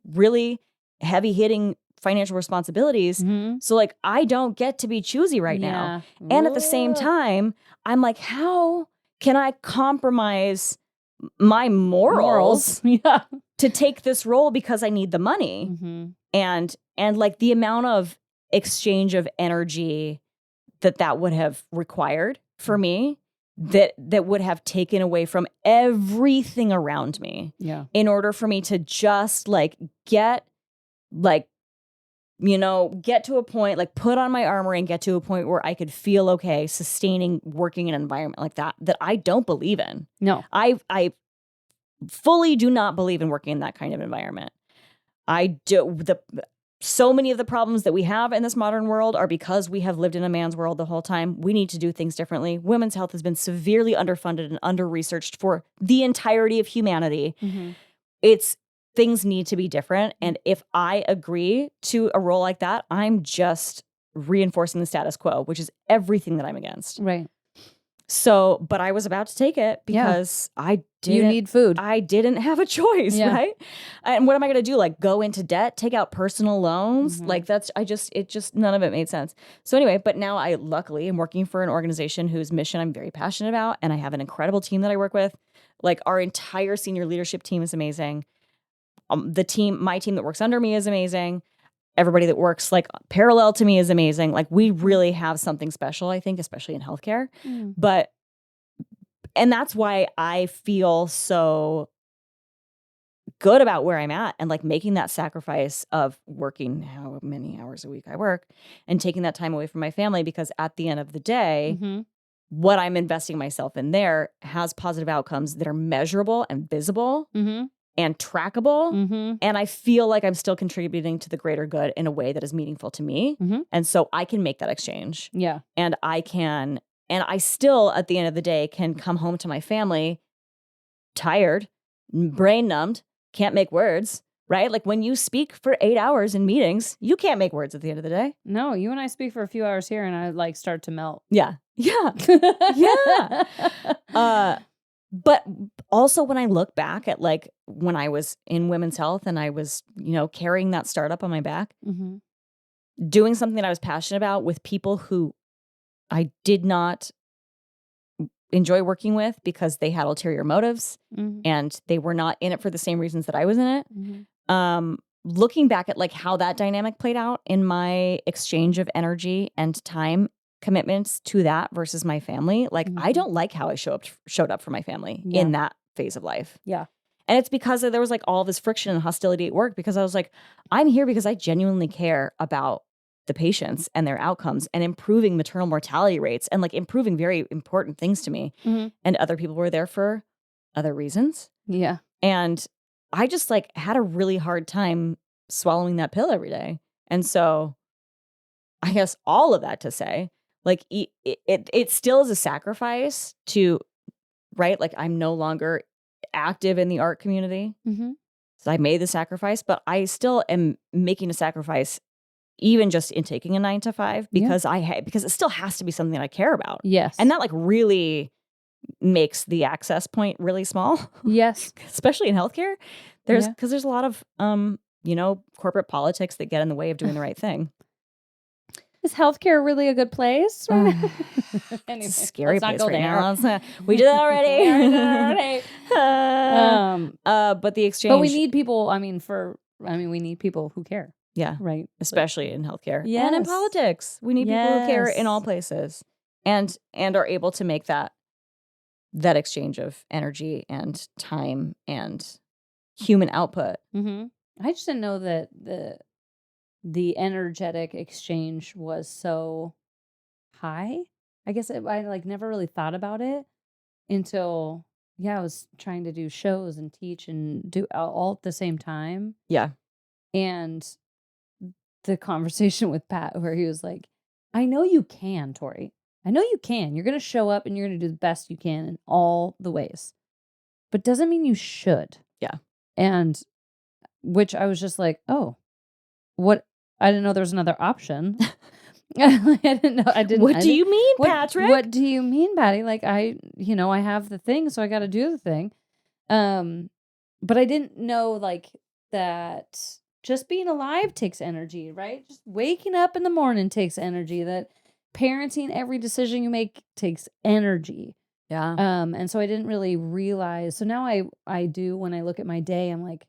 really heavy hitting financial responsibilities. Mhm. So like, I don't get to be choosy right now. And at the same time, I'm like, how can I compromise my morals. Yeah. To take this role because I need the money. Mhm. And like the amount of exchange of energy that would have required for me that would have taken away from everything around me. Yeah. In order for me to just like get like, you know, get to a point, like put on my armor and get to a point where I could feel okay sustaining working in an environment like that I don't believe in. No. I fully do not believe in working in that kind of environment. So many of the problems that we have in this modern world are because we have lived in a man's world the whole time. We need to do things differently. Women's health has been severely underfunded and under-researched for the entirety of humanity. Mm-hmm. Things need to be different. And if I agree to a role like that, I'm just reinforcing the status quo, which is everything that I'm against. Right. So, but I was about to take it because you need food. I didn't have a choice, right? And what am I going to do? Like go into debt, take out personal loans? Mm-hmm. Like none of it made sense. So anyway, but now I luckily am working for an organization whose mission I'm very passionate about. And I have an incredible team that I work with. Like our entire senior leadership team is amazing. My team that works under me is amazing. Everybody that works like parallel to me is amazing. Like we really have something special, I think, especially in healthcare. And that's why I feel so good about where I'm at and like making that sacrifice of working how many hours a week I work and taking that time away from my family, because at the end of the day, what I'm investing myself in there has positive outcomes that are measurable and visible. And trackable. And I feel like I'm still contributing to the greater good in a way that is meaningful to me. And so I can make that exchange. Yeah. And I still, at the end of the day, can come home to my family tired, brain numbed, can't make words, right? Like when you speak for 8 hours in meetings, you can't make words at the end of the day. No, you and I speak for a few hours here and I like start to melt. Yeah. Yeah. Yeah. But also when I look back at like when I was in women's health and I was, you know, carrying that startup on my back, doing something that I was passionate about with people who I did not enjoy working with because they had ulterior motives and they were not in it for the same reasons that I was in it. Looking back at like how that dynamic played out in my exchange of energy and time commitments to that versus my family, like I don't like how I showed up for my family in that phase of life. Yeah. And it's because there was like all this friction and hostility at work because I was like, I'm here because I genuinely care about the patients and their outcomes and improving maternal mortality rates and like improving very important things to me. And other people were there for other reasons. Yeah. And I just like had a really hard time swallowing that pill every day. And so I guess all of that to say, like it still is a sacrifice to, right? Like I'm no longer active in the art community. So I made the sacrifice, but I still am making a sacrifice even just in taking a 9 to 5 because because it still has to be something that I care about. Yes. And that like really makes the access point really small. Yes. Especially in healthcare. Because there's a lot of, you know, corporate politics that get in the way of doing the right thing. Is healthcare really a good place? Anyway, it's a scary place right now. We did that already. But the exchange. But we need people. We need people who care. Yeah. Right. Especially in healthcare. Yes. And in politics. We need people who care in all places and are able to make that exchange of energy and time and human output I just didn't know that the energetic exchange was so high. I guess I like never really thought about it until I was trying to do shows and teach and do all at the same time. Yeah. And the conversation with Pat where he was like, "I know you can, Tori. I know you can. You're gonna show up and you're gonna do the best you can in all the ways. But doesn't mean you should." Yeah. And which I was just like, "Oh, what? I didn't know there was another option." I didn't know. What do you mean, What Patrick? do you mean, Patty? Like I have the thing, so I got to do the thing. But I didn't know like that. Just being alive takes energy, right? Just waking up in the morning takes energy. That parenting, every decision you make takes energy. Yeah. And so I didn't really realize. So now I do when I look at my day, I'm like,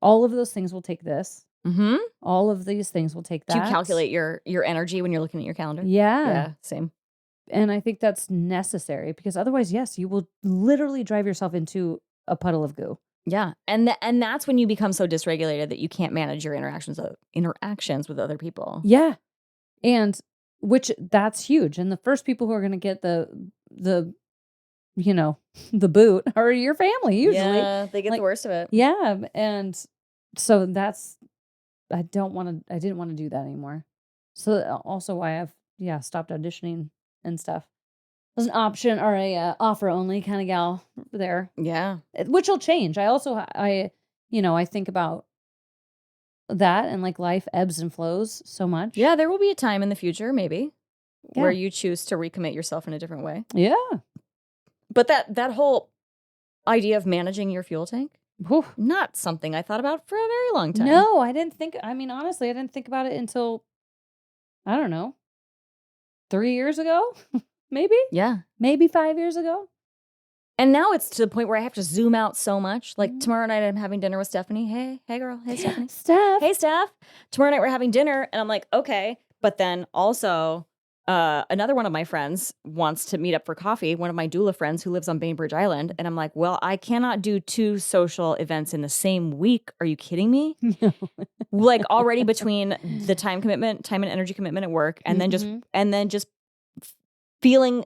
all of those things will take this. Mm-hmm. All of these things will take Do you that. calculate your energy when you're looking at your calendar? Yeah. Yeah, same. And I think that's necessary because otherwise, yes, you will literally drive yourself into a puddle of goo. Yeah. And that's when you become so dysregulated that you can't manage your interactions with other people. Yeah. And which that's huge. And the first people who are going to get the the boot are your family usually. Yeah, they get Like, the worst of it. Yeah. And so I didn't want to do that anymore. So also why I've stopped auditioning and stuff. It was an option or a offer only kind of gal there. Yeah. Which will change. I also I think about that and like life ebbs and flows so much. Yeah, there will be a time in the future, maybe, Yeah. where you choose to recommit yourself in a different way. Yeah. But that whole idea of managing your fuel tank, Whew. not something I thought about for a very long time. No, I didn't think. I mean, honestly, I didn't think about it until I don't know, 3 years ago, maybe. Yeah. Maybe 5 years ago. And now it's to the point where I have to zoom out so much. Like Mhm. tomorrow night, I'm having dinner with Stephanie. Hey, girl. Hey, Stephanie. Steph. Hey, Steph. Tomorrow night, we're having dinner. And I'm like, okay. But then also, another one of my friends wants to meet up for coffee. One of my doula friends who lives on Bainbridge Island. And I'm like, well, I cannot do 2 social events in the same week. Are you kidding me? No. Like already between the time and energy commitment at work and then just feeling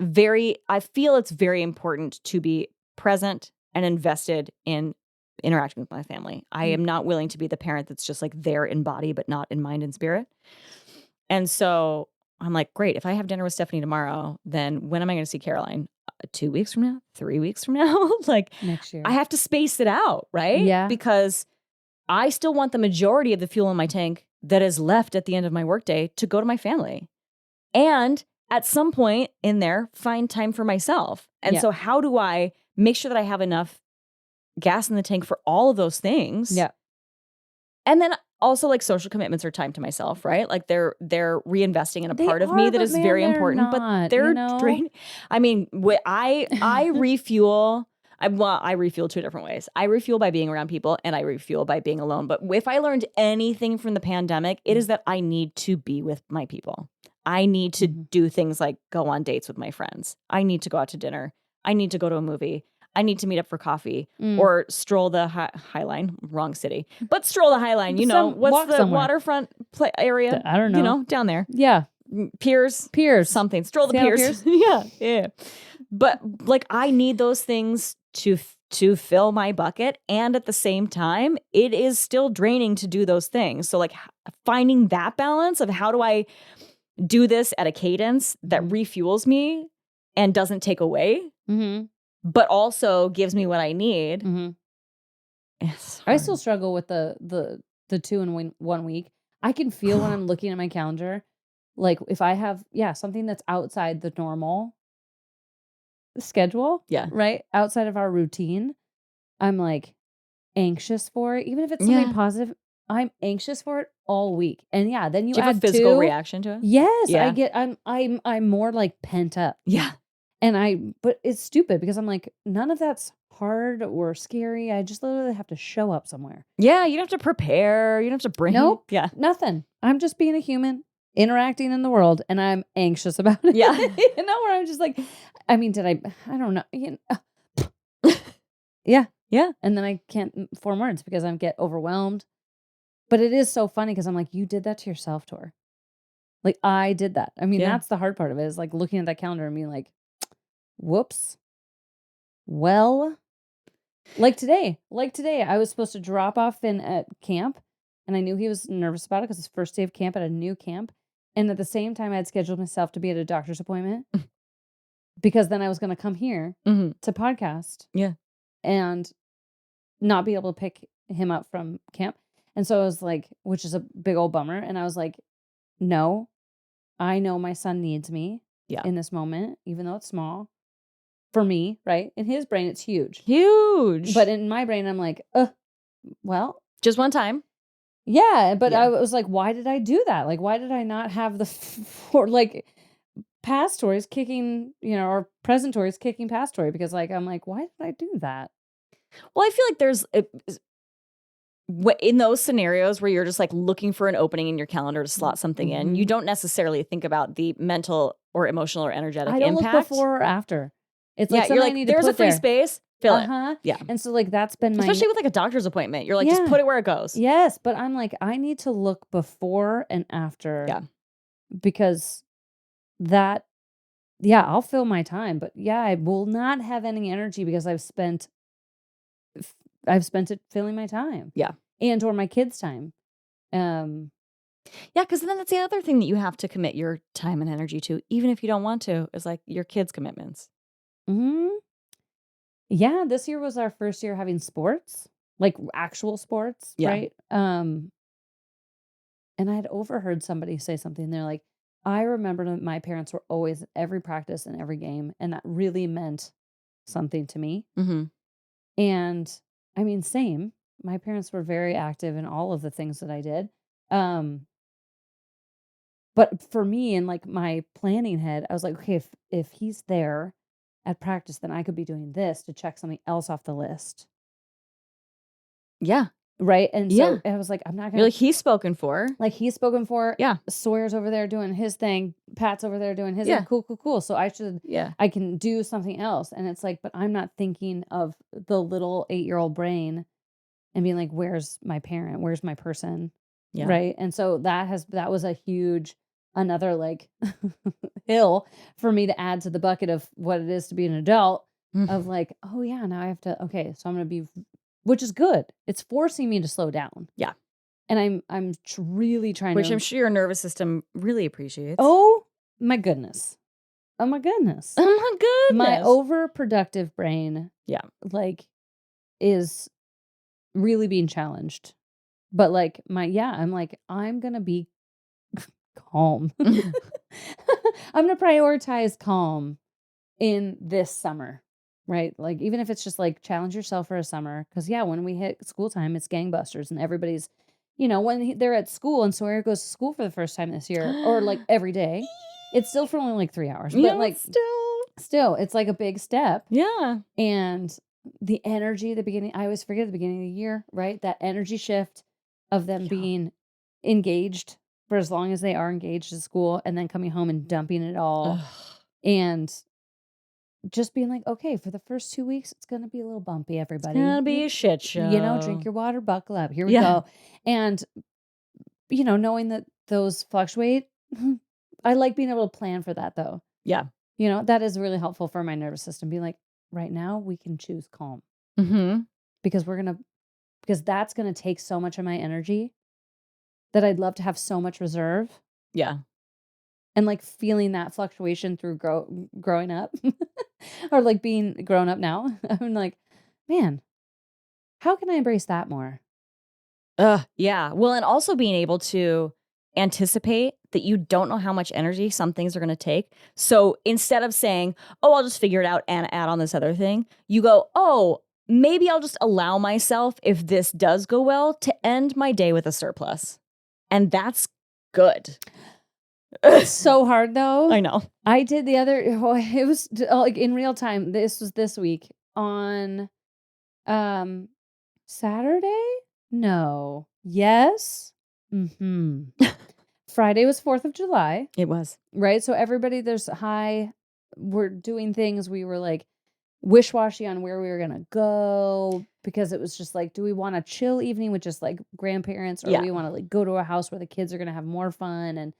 I feel it's very important to be present and invested in interacting with my family. I am not willing to be the parent that's just like there in body, but not in mind and spirit. And so I'm like, great. If I have dinner with Stephanie tomorrow, then when am I going to see Caroline? 2 weeks from now? 3 weeks from now? Like Next year. I have to space it out, right? Yeah. Because I still want the majority of the fuel in my tank that is left at the end of my workday to go to my family. And at some point in there, find time for myself. And so how do I make sure that I have enough gas in the tank for all of those things? Yeah. And then also like social commitments are time to myself, right? Like they're reinvesting in a part of me that is very important, but they're draining. I mean, I refuel. I refuel 2 different ways. I refuel by being around people and I refuel by being alone. But if I learned anything from the pandemic, it is that I need to be with my people. I need to do things like go on dates with my friends. I need to go out to dinner. I need to go to a movie. I need to meet up for coffee or stroll the High Line, wrong city, but stroll the High Line. What's the waterfront area? I don't know. Down there. Yeah. Piers, something. Stroll the piers. Yeah. But like I need those things to fill my bucket, and at the same time, it is still draining to do those things. So like finding that balance of how do I do this at a cadence that refuels me and doesn't take away, but also gives me what I need. I still struggle with the 2 in 1 week. I can feel when I'm looking at my calendar, like if I have something that's outside the normal schedule, right, outside of our routine, I'm like anxious for it, even if it's something positive. I'm anxious for it all week, and then you do you add have a physical 2, reaction to it. Yes, I get. I'm more like pent up. Yeah. But it's stupid because I'm like, none of that's hard or scary. I just literally have to show up somewhere. Yeah, you don't have to prepare. You don't have to bring. Nope. Yeah. Nothing. I'm just being a human interacting in the world, and I'm anxious about it. Yeah. Where I'm just like, I mean, I don't know. Yeah. Yeah. And then I can't form words because I get overwhelmed. But it is so funny because I'm like, you did that to yourself, Tor. Like, I did that. I mean, Yeah. that's the hard part of it is like looking at that calendar and being like, whoops. Well, like today, I was supposed to drop off Finn at camp, and I knew he was nervous about it because it's first day of camp at a new camp. And at the same time, I had scheduled myself to be at a doctor's appointment because then I was going to come here Mhm. to podcast Yeah. and not be able to pick him up from camp. And so I was like, which is a big old bummer. And I was like, no, I know my son needs me Yeah. in this moment, even though it's small for me, right? In his brain, it's huge. Huge. But in my brain, I'm like, well, just one time. yeah. But Yeah. I was like, why did I do that? Like, why did I not have the like past stories kicking, or present stories kicking past story? Because like, I'm like, why did I do that? Well, I feel like there's in those scenarios where you're just like looking for an opening in your calendar to slot something in, you don't necessarily think about the mental or emotional or energetic I don't impact. look before or after. It's like you're something I like, need to there's a put free there. space, fill it. Yeah. And so like that's been my Especially with like a doctor's appointment. You're like, just put it where it goes. Yes, but I'm like, I need to look before and after. Yeah. Because that, I'll fill my time, but I will not have any energy because I've spent it filling my time. Yeah. And or my kids' time. Yeah, because then that's the other thing that you have to commit your time and energy to, even if you don't want to, is like your kids' commitments. Yeah, this year was our first year having sports, like actual sports, Yeah. right? And I had overheard somebody say something. They're like, I remember that my parents were always at every practice and every game, and that really meant something to me. Mm-hmm. And I mean, same. My parents were very active in all of the things that I did. But for me, in like my planning head, I was like, okay, if he's there at practice, then I could be doing this to check something else off the list. Yeah. Right. And Yeah. so I was like, I'm not You're gonna like, he's spoken for. like he's spoken for. Yeah. Sawyer's over there doing his thing. Pat's over there doing his Yeah. thing. Cool. So Yeah. I can do something else. And it's like, but I'm not thinking of the little 8-year-old brain and being like, where's my parent? Where's my person? Yeah. Right. And so that was a huge, another like hill for me to add to the bucket of what it is to be an adult of like, oh yeah, now I have to, okay, so I'm going to be, which is good. It's forcing me to slow down. Yeah. And I'm really trying Which to. I'm sure your nervous system really appreciates. Oh my goodness. Oh my goodness. Oh my goodness. My overproductive brain. Yeah. Like is really being challenged. But like I'm like, I'm going to be calm. I'm going to prioritize calm in this summer. Right? Like even if it's just like challenge yourself for a summer. Because when we hit school time, it's gangbusters and everybody's, when they're at school and Sawyer goes to school for the first time this year or like every day, it's still for only like 3 hours. But like still, it's like a big step. Yeah. And the energy at the beginning, I always forget at the beginning of the year, right? That energy shift of them being engaged for as long as they are engaged at school and then coming home and dumping it all. And just being like, okay, for the first 2 weeks, it's going to be a little bumpy, everybody. It's gonna be a shit show. Drink your water, buckle up. Here we go. And, knowing that those fluctuate, I like being able to plan for that though. Yeah. That is really helpful for my nervous system. Being like, right now we can choose calm. Because because that's going to take so much of my energy that I'd love to have so much reserve. Yeah. And like feeling that fluctuation through growing up or like being grown up now. I'm like, man, how can I embrace that more? Yeah. Well, and also being able to anticipate that you don't know how much energy some things are going to take. So instead of saying, oh, I'll just figure it out and add on this other thing, you go, oh, maybe I'll just allow myself, if this does go well, to end my day with a surplus. And that's good. It's so hard though. I know. I did it was like in real time. This was this week on Saturday? No. Yes. Friday was 4th of July. It was. Right? So everybody we're doing things. We were like wish-washy on where we were gonna go because it was just like, do we want a chill evening with just like grandparents, or Yeah. we want to like go to a house where the kids are gonna have more fun, and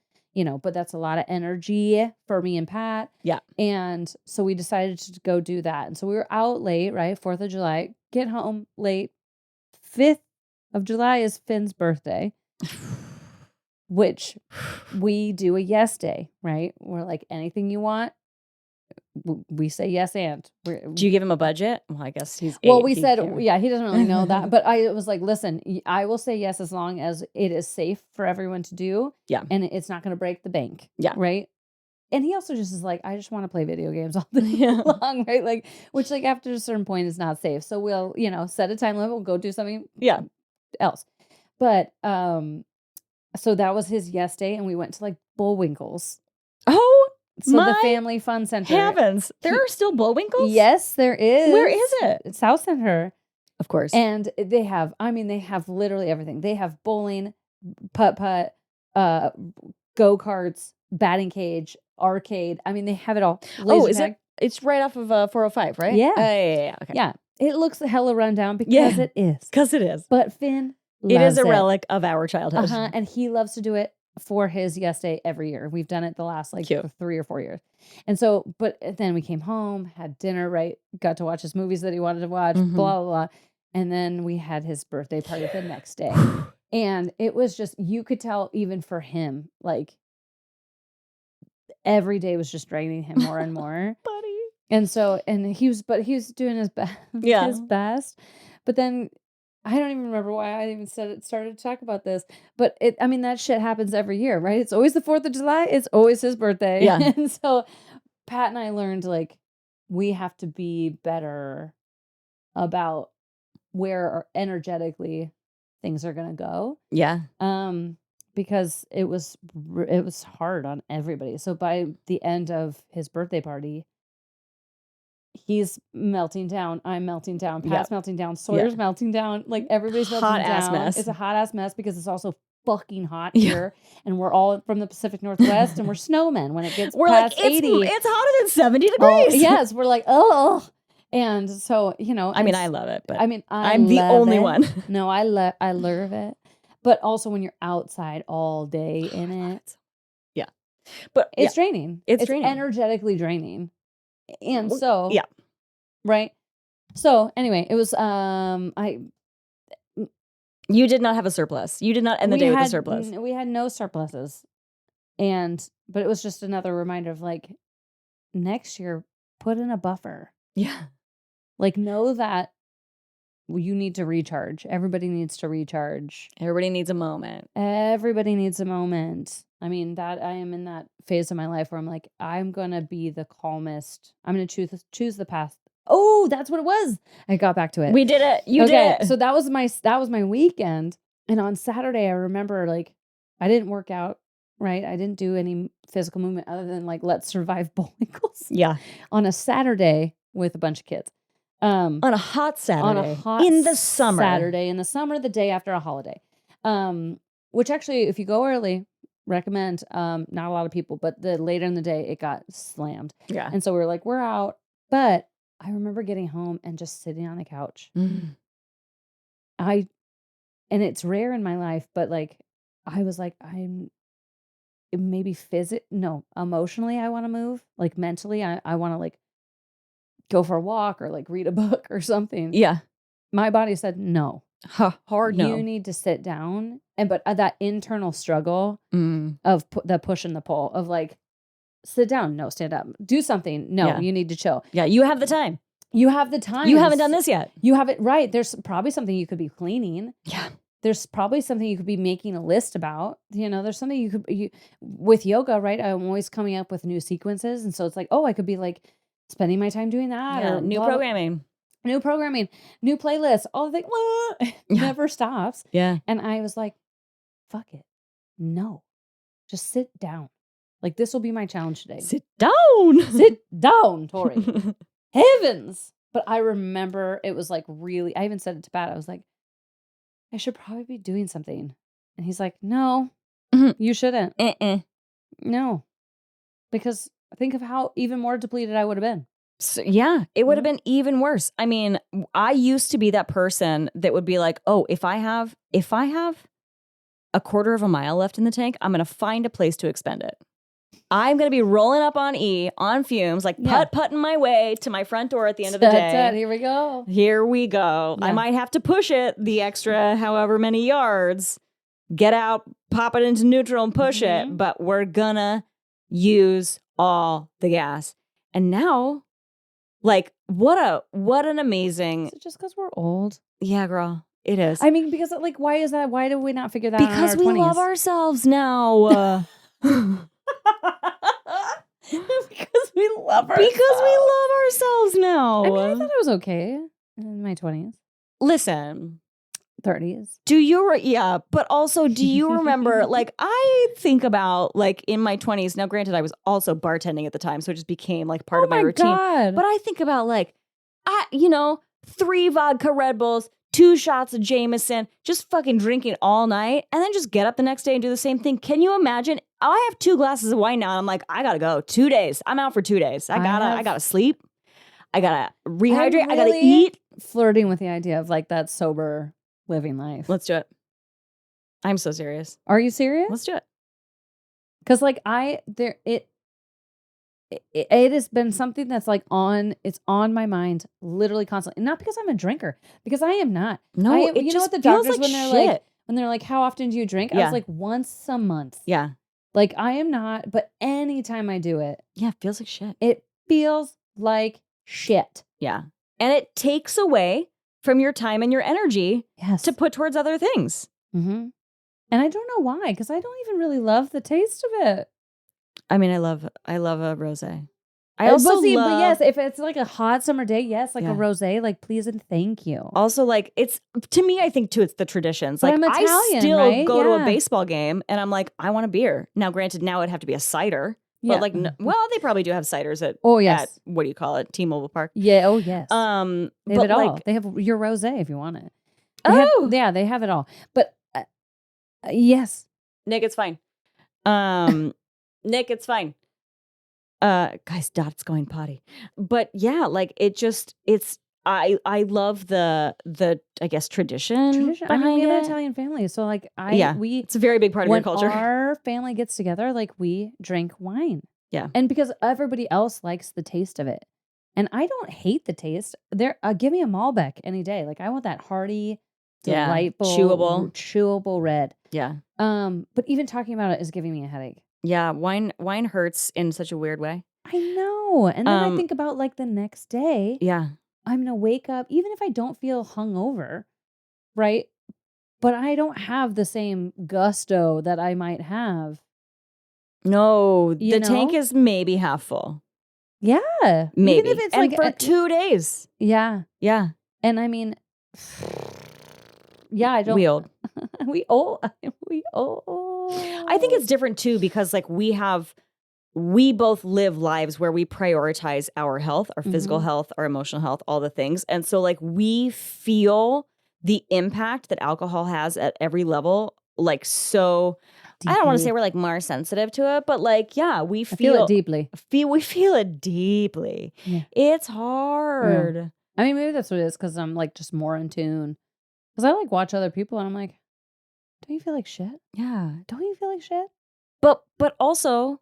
but that's a lot of energy for me and Pat. Yeah. And so we decided to go do that. And so we were out late, right? 4th of July, get home late. 5th of July is Finn's birthday, which we do a yes day, right? We're like, anything you want, we say yes and. Do you give him a budget? Well, I guess he's 8. Well, we He said, can't- yeah, he doesn't really know that. But I was like, listen, I will say yes as long as it is safe for everyone to do. Yeah. And it's not going to break the bank. Yeah. Right. And he also just is like, I just want to play video games all day Yeah. long, right? Like, which like after a certain point is not safe. So we'll, set a time limit. We'll go do something Yeah. else. But so that was his yes day, and we went to like Bullwinkle's. Oh, So the my Family Fun Center. heavens. There are still Bullwinkles? Yes, there is. Where is it? It's South Center. Of course. And they have literally everything. They have bowling, putt-putt, go-karts, batting cage, arcade. I mean, they have it all. Oh, is Laser tag. It's right off of 405, right? Yeah. Yeah. Okay. Yeah. It looks hella run down because Yeah. it is. Because it is. But Finn It loves is a relic of our childhood. And he loves to do it for his yes day every year. We've done it the last like Cute. 3 or 4 years. And so, but then we came home, had dinner, right? Got to watch his movies that he wanted to watch, Mhm. blah, blah, blah. And then we had his birthday party the next day. And it was just, you could tell even for him, like every day was just draining him more and more. Buddy. And so, he was doing his best, Yeah. his best. But then I don't even remember why I even started to talk about this. But that shit happens every year, right? It's always the 4th of July. It's always his birthday. Yeah. And so Pat and I learned like we have to be better about where energetically things are gonna go. Yeah. Because it was hard on everybody. So by the end of his birthday party, he's melting down. I'm melting down. Pat's melting down. Sawyer's melting down. Like everybody's melting down. Hot-ass mess. It's a hot ass mess because it's also fucking hot here, and we're all from the Pacific Northwest, and we're snowmen when it gets past 80. It's hotter than 70 Oh, degrees. yes, we're like, oh. And so, I mean, I love it, but I'm the love only it. one. No, I love it. But also when you're outside all day in it. Yeah. But it's draining. It's draining. Energetically draining. And so, yeah. Right. So anyway, it was you did not have a surplus. You did not end the day with a surplus. We had no surpluses. But it was just another reminder of like next year, put in a buffer. Yeah. Like know that you need to recharge. Everybody needs to recharge. Everybody needs a moment. Everybody needs a moment. I mean, that I am in that phase of my life where I'm like, I'm gonna be the calmest. I'm gonna choose the path. Oh, that's what it was. I got back to it. We did it. You did it. So that was my weekend. And on Saturday, I remember like I didn't work out, right? I didn't do any physical movement other than like let's survive Bullwinkles. Yeah. On a Saturday with a bunch of kids. On a hot Saturday. On a hot in the summer. Saturday in the summer, the day after a holiday. Which actually, if you go early, recommend. Not a lot of people, but the later in the day, it got slammed. Yeah. And so we were like, we're out. But I remember getting home and just sitting on the couch. Mm. And it's rare in my life, but like, I was like, I'm maybe emotionally, I want to move. Like mentally, I want to like go for a walk or like read a book or something. Yeah. My body said, no. Hard no. You need to sit down. But that internal struggle Mm. of the push and the pull of like, sit down. No, stand up. Do something. No, Yeah. you need to chill. Yeah, you have the time. You have the time. You haven't done this yet. You have it right. There's probably something you could be cleaning. Yeah. There's probably something you could be making a list about. There's something you with yoga, right? I'm always coming up with new sequences. And so it's like, oh, I could be like spending my time doing that. Yeah, Or new blah, programming. New programming, new playlists, all the things. Never stops. Yeah. And I was like, fuck it. No, just sit down. Like this will be my challenge today. Sit down. Sit down, Tori. Heavens. But I remember it was like really, I even said it to Pat. I was like, I should probably be doing something. And he's like, no, you shouldn't. No. Because think of how even more depleted I would have been. So, yeah, it would have been even worse. I mean, I used to be that person that would be like, oh, if I have a quarter of a mile left in the tank, I'm going to find a place to expend it. I'm going to be rolling up on E on fumes, like putt-putting my way to my front door at the end of the day. Here we go. Here we go. I might have to push it the extra however many yards, get out, pop it into neutral and push it, but we're going to use all the gas. And now, like, what an amazing... Is it just because we're old? Yeah, girl. It is. I mean, because, like, why is that? Why do we not figure that out because in our we 20s? love ourselves now. Because we love ourselves. Because we love ourselves now. I mean, I thought I was okay in my 20s. Listen. 30s. But also, do you remember, like, I think about, like, in my 20s, now granted, I was also bartending at the time, so it just became, like, part of my routine. God. But I think about, like, 3 vodka Red Bulls, 2 shots of Jameson, just fucking drinking all night, and then just get up the next day and do the same thing. Can you imagine? I have 2 glasses of wine now, and I'm like, I gotta go. 2 days. I'm out for 2 days. I gotta sleep. I gotta rehydrate. I gotta eat. Flirting with the idea of, like, that sober living life. Let's do it. I'm so serious. Are you serious? Let's do it. Because, like, it has been something that's, like, it's on my mind literally constantly. Not because I'm a drinker, because I am not. No, you know just what the doctors, like when they're like, how often do you drink? I was like, once a month. Yeah. Like, I am not, but anytime I do it. Yeah, it feels like shit. It feels like shit. Yeah. And it takes away from your time and your energy to put towards other things. Mm-hmm. And I don't know why, because I don't even really love the taste of it. I mean, I love a rosé. I also but yes, if it's like a hot summer day, yes, like a rosé, like please and thank you. Also, like it's to me, I think too, it's the traditions. But like I'm Italian, I still go to a Yeah. baseball game, and I'm like, I want a beer. Now, granted, now it'd have to be a cider, but like, well, they probably do have ciders at at what do you call it, T-Mobile Park? Yeah. Oh yes. They have but it all. like, They have your rosé if you want it. They have it all. But yes, Nick, it's fine. Nick, it's fine. Guys, Dot's going potty. But yeah, like I love the I guess tradition. I mean, we have it. an Italian family, so like it's a very big part of your culture. When our family gets together, like we drink wine. Yeah, and because everybody else likes the taste of it, and I don't hate the taste. Give me a Malbec any day. Like I want that hearty, delightful, chewable red. Yeah. But even talking about it is giving me a headache. Yeah, wine hurts in such a weird way. I know. And then I think about like the next day. Yeah. I'm going to wake up, even if I don't feel hungover, right? But I don't have the same gusto that I might have. No, the tank is maybe half full. Yeah. Maybe. Even if it's and like for 2 days. Yeah. Yeah. And I mean, yeah, I don't. We old. We old. I think it's different too because like we both live lives where we prioritize our health, our physical health, our emotional health, all the things. And so like we feel the impact that alcohol has at every level. Like so deeply. I don't want to say we're like more sensitive to it, but like, yeah, we feel it deeply. We feel it deeply. Yeah. It's hard. Yeah. I mean, maybe that's what it is because I'm like just more in tune. Because I like watch other people and I'm like, don't you feel like shit? Yeah. Don't you feel like shit? But also,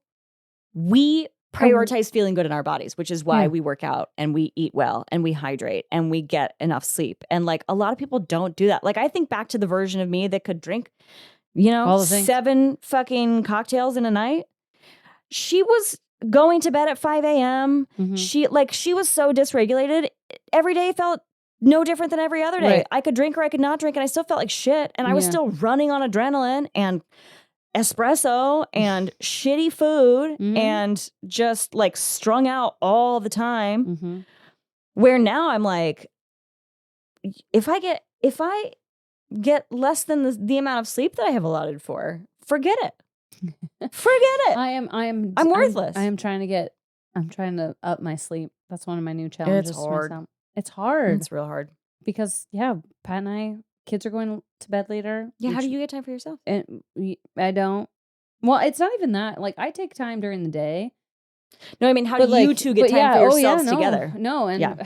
we prioritize feeling good in our bodies, which is why we work out and we eat well and we hydrate and we get enough sleep. And like a lot of people don't do that. Like I think back to the version of me that could drink, 7 fucking cocktails in a night. She was going to bed at 5 a.m. She was so dysregulated. Every day felt no different than every other day. Right. I could drink or I could not drink and I still felt like shit. And I was still running on adrenaline and espresso and shitty food and just like strung out all the time. Where now I'm like, if I get less than the amount of sleep that I have allotted for, forget it. Forget it. I'm worthless. I'm trying to up my sleep. That's one of my new challenges. It's hard. It's hard. It's real hard. Because Pat and I, kids are going to bed later. Yeah, how do you get time for yourself? And I don't. Well, it's not even that. Like I take time during the day, No, I mean, how But do you like, two get but time for yeah, oh yeah, yourselves no, together? no, Yeah.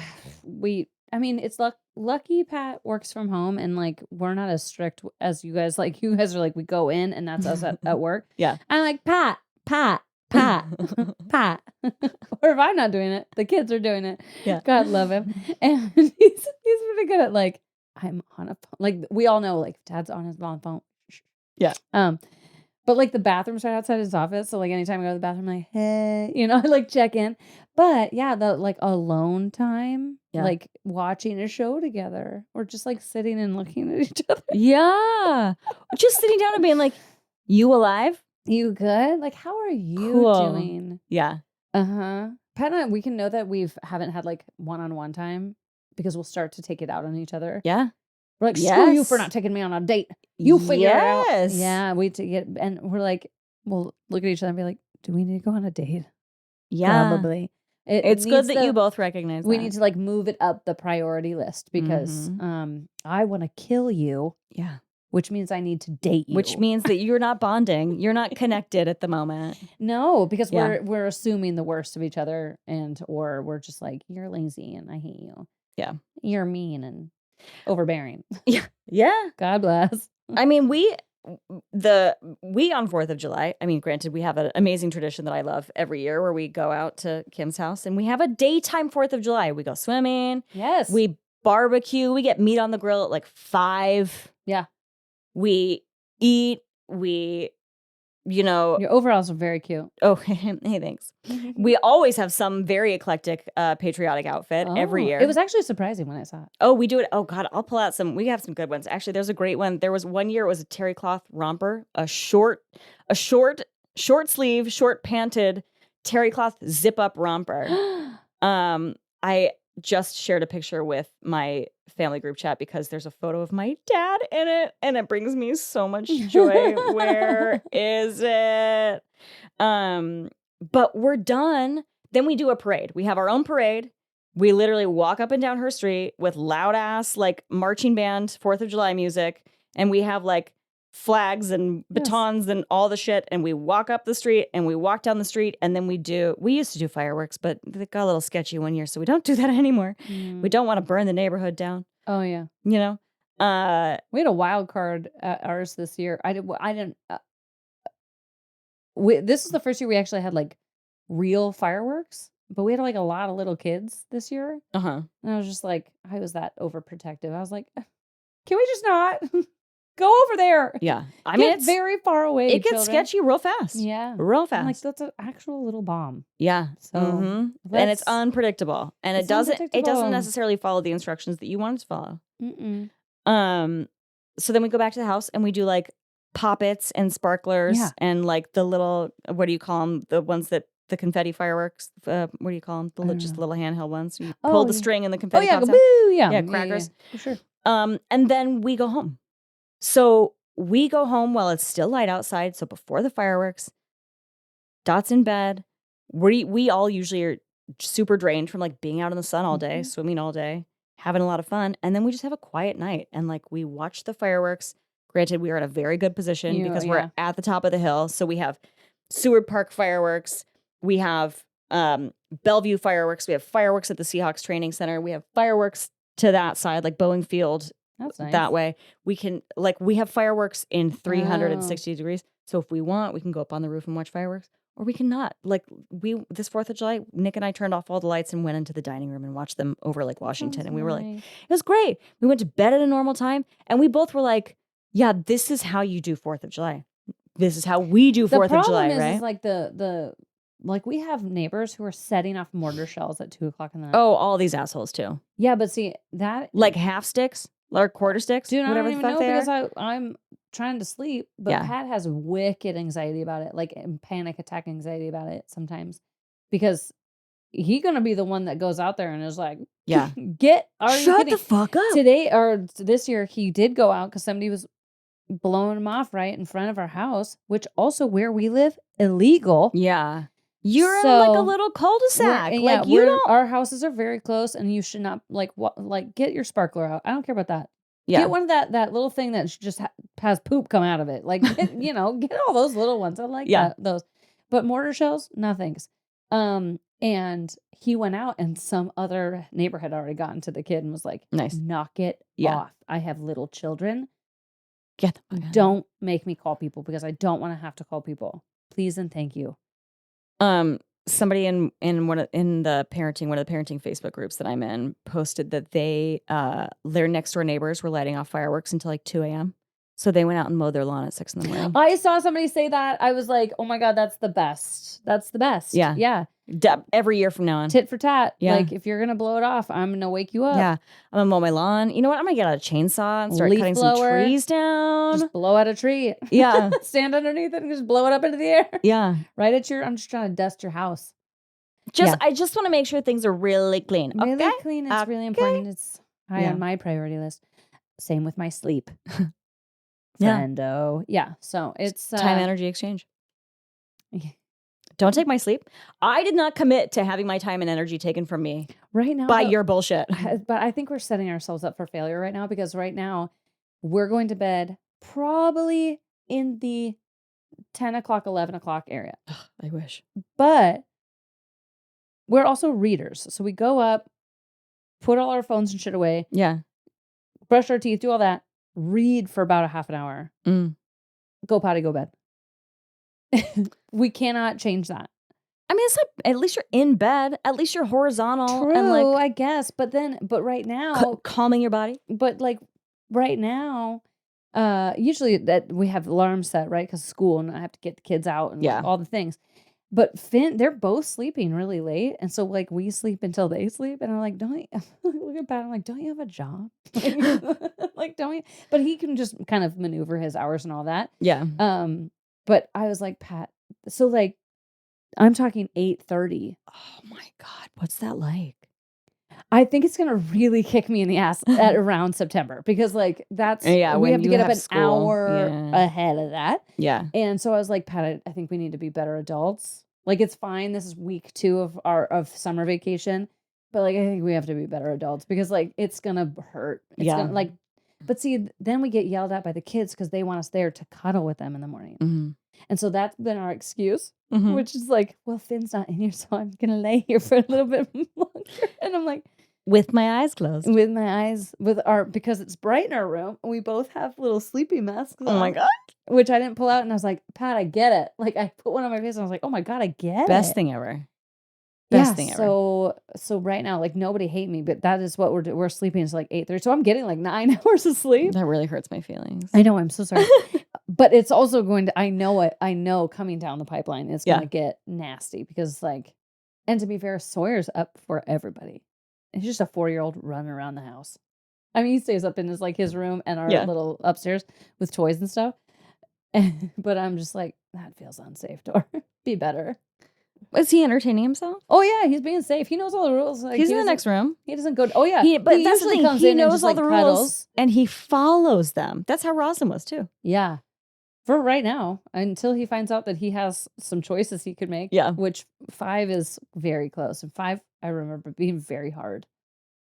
and I mean, it's lucky Pat works from home, and like we're not as strict as you guys. Like you guys are like we go in, and that's us at work. Yeah. I'm like Pat, Pat, Pat, Pat. Or if I'm not doing it, the kids are doing it. Yeah. God love him, and he's pretty good at like I'm on a phone. Like we all know, like Dad's on his phone. Yeah. But, like, the bathroom's right outside his office, so, like, anytime I go to the bathroom, I'm like, "Hey," I, like, check in. But, yeah, the, like, alone time, Yeah. like, watching a show together or just, like, sitting and looking at each other. Yeah. Just sitting down and being like, "You alive? "You good? Like, how are you Cool." doing?" Yeah. Uh-huh. Pat and I, we can know that haven't had, like, one-on-one time because we'll start to take it out on each other. Yeah. We're like, "Screw you for Yes. not taking me on a date. You figure it out." Yes. Yeah, we to get and we're like we'll look at each other and be like, "Do we need to go on a date?" Yeah. Probably. It It's good needs that you both recognize we that. need to, like, move it up the priority list because, I wanna kill you, Yeah. which means I need to date you. Which means that you're not bonding. You're not connected at the moment. No, because Yeah. we're assuming the worst of each other or we're just like, "You're lazy and I hate you. Yeah. You're mean and overbearing." Yeah. Yeah. God bless. I mean, we on 4th of July, I mean, granted, we have an amazing tradition that I love every year where we go out to Kim's house and we have a daytime 4th of July. We go swimming. Yes. We barbecue. We get meat on the grill at like 5. Yeah. We eat. Your overalls are very cute. Oh, hey, thanks. We always have some very eclectic patriotic outfit every year. It was actually surprising when I saw it. Oh, we do it. Oh God, I'll pull out some. We have some good ones. Actually, there's a great one. There was one year it was a terry cloth romper, a short sleeve, short panted terry cloth zip up romper. I just shared a picture with my family group chat because there's a photo of my dad in it and it brings me so much joy. Where is it? But we're done. Then we do a parade. We have our own parade. We literally walk up and down her street with loud ass like marching band 4th of July music. And we have like flags and batons and all the shit. And we walk up the street and we walk down the street. And then we used to do fireworks, but they got a little sketchy one year. So we don't do that anymore. We don't want to burn the neighborhood down. Oh yeah. You know? We had a wild card at ours this year. This is the first year we actually had like real fireworks, but we had like a lot of little kids this year. Uh-huh. And I was just like, I was that overprotective. I was like, can we just not go over there? Yeah. I mean, it's very far away. It gets sketchy real fast. Yeah. Real fast. I'm like, that's an actual little bomb. Yeah. So and it's unpredictable. And it doesn't necessarily follow the instructions that you want it to follow. So then we go back to the house and we do like poppets and sparklers and like the little, what do you call them? The ones that the confetti fireworks. What do you call them? Just the little handheld ones. You pull the string and the confetti. Oh yeah, boo, yeah, crackers. For sure. And then we go home. So we go home while it's still light outside. So before the fireworks, Dot's in bed. We all usually are super drained from like being out in the sun all day, swimming all day, having a lot of fun. And then we just have a quiet night and like we watch the fireworks. Granted, we are in a very good position because we're at the top of the hill. So we have Seward Park fireworks. We have Bellevue fireworks. We have fireworks at the Seahawks Training Center. We have fireworks to that side, like Boeing Field. That's nice. That way we can we have fireworks in 360 degrees. So if we want, we can go up on the roof and watch fireworks, or we can not. Like this 4th of July, Nick and I turned off all the lights and went into the dining room and watched them over Lake Washington. And we were like, it was great. We went to bed at a normal time and we both were like, yeah, this is how you do 4th of July. This is how we do 4th of July, right? Is like like we have neighbors who are setting off mortar shells at 2:00 in the night. Oh, all these assholes too. Yeah, but see that like half sticks or quarter sticks, dude, whatever I don't the even fuck know they are. because I'm trying to sleep, but Pat has wicked anxiety about it, like panic attack anxiety about it sometimes, because he's gonna be the one that goes out there and is like, yeah, shut the fuck up. Today or this year, he did go out because somebody was blowing him off right in front of our house, which also where we live, illegal. Yeah. You're in like a little cul-de-sac. Like our houses are very close, and you should not get your sparkler out. I don't care about that. Yeah. Get one of that little thing that just has poop come out of it. Like get all those little ones. I like those. But mortar shells, no thanks. And he went out and some other neighbor had already gotten to the kid and was like, Nice. knock it Yeah. off. I have little children. Get the fuck out of here. Don't make me call people because I don't want to have to call people. Please and thank you. Somebody in one of the parenting Facebook groups that I'm in posted that their next door neighbors were lighting off fireworks until like 2 a.m. So they went out and mowed their lawn at 6 a.m. I saw somebody say that. I was like, oh my God, that's the best. That's the best. Yeah. Yeah. Every year from now on. Tit for tat. Yeah. Like, if you're going to blow it off, I'm going to wake you up. Yeah. I'm going to mow my lawn. You know what? I'm going to get out a chainsaw and start Leaf cutting blower. some trees down. Just blow out a tree. Yeah. Stand underneath it and just blow it up into the air. Yeah. Right at I'm just trying to dust your house. I just want to make sure things are really clean. Really okay? clean. It's really important. It's high on my priority list. Same with my sleep. Friendo. Yeah. So it's time energy exchange. Don't take my sleep. I did not commit to having my time and energy taken from me right now by your bullshit. But I think we're setting ourselves up for failure right now because right now we're going to bed probably in the 10 o'clock, 11 o'clock area. I wish. But we're also readers. So we go up, put all our phones and shit away. Yeah. Brush our teeth, do all that. Read for about a half an hour. Go potty, go bed. We cannot change that. I mean, it's like, at least you're in bed. At least you're horizontal. True, and like, I guess. But right now, calming your body. But like right now, usually that we have alarms set, right? Because school and I have to get the kids out and like, all the things. But Finn, they're both sleeping really late, and so like we sleep until they sleep, and I'm like, don't you look at Pat? I'm like, don't you have a job? Like, don't you? But he can just kind of maneuver his hours and all that. Yeah. But I was like, Pat, so like, I'm talking 8:30. Oh my God, what's that like? I think it's gonna really kick me in the ass at around September because like that's we have to get up an hour ahead of that. Yeah. And so I was like, Pat, I think we need to be better adults. Like it's fine. This is week 2 of summer vacation, but like I think we have to be better adults because like it's gonna hurt. It's gonna, like, but see, then we get yelled at by the kids because they want us there to cuddle with them in the morning. Mm-hmm. And so that's been our excuse, which is like, well, Finn's not in here, so I'm gonna lay here for a little bit longer. And I'm like, with my eyes closed. With my eyes, because it's bright in our room, and we both have little sleepy masks on. Oh my God. Which I didn't pull out, and I was like, Pat, I get it. Like I put one on my face, and I was like, oh my God, I get it. Best thing ever. Best thing ever. So right now, like nobody hate me, but that is what we're sleeping until like 8:30. So I'm getting like 9 hours of sleep. That really hurts my feelings. I know, I'm so sorry. But it's also going to, I know coming down the pipeline is going to get nasty because like, and to be fair, Sawyer's up for everybody. He's just a 4-year-old running around the house. I mean, he stays up in his room and our little upstairs with toys and stuff. But I'm just like, that feels unsafe, Dor. Be better. Is he entertaining himself? Oh yeah, he's being safe. He knows all the rules. Like, he's in the next room. He doesn't go. Oh yeah, but he that's usually the thing. comes He in and knows just, all like, the cuddles. rules and he follows them. That's how Roslyn was too. Yeah. For right now, until he finds out that he has some choices he could make. Yeah. Which 5 is very close. And 5, I remember being very hard.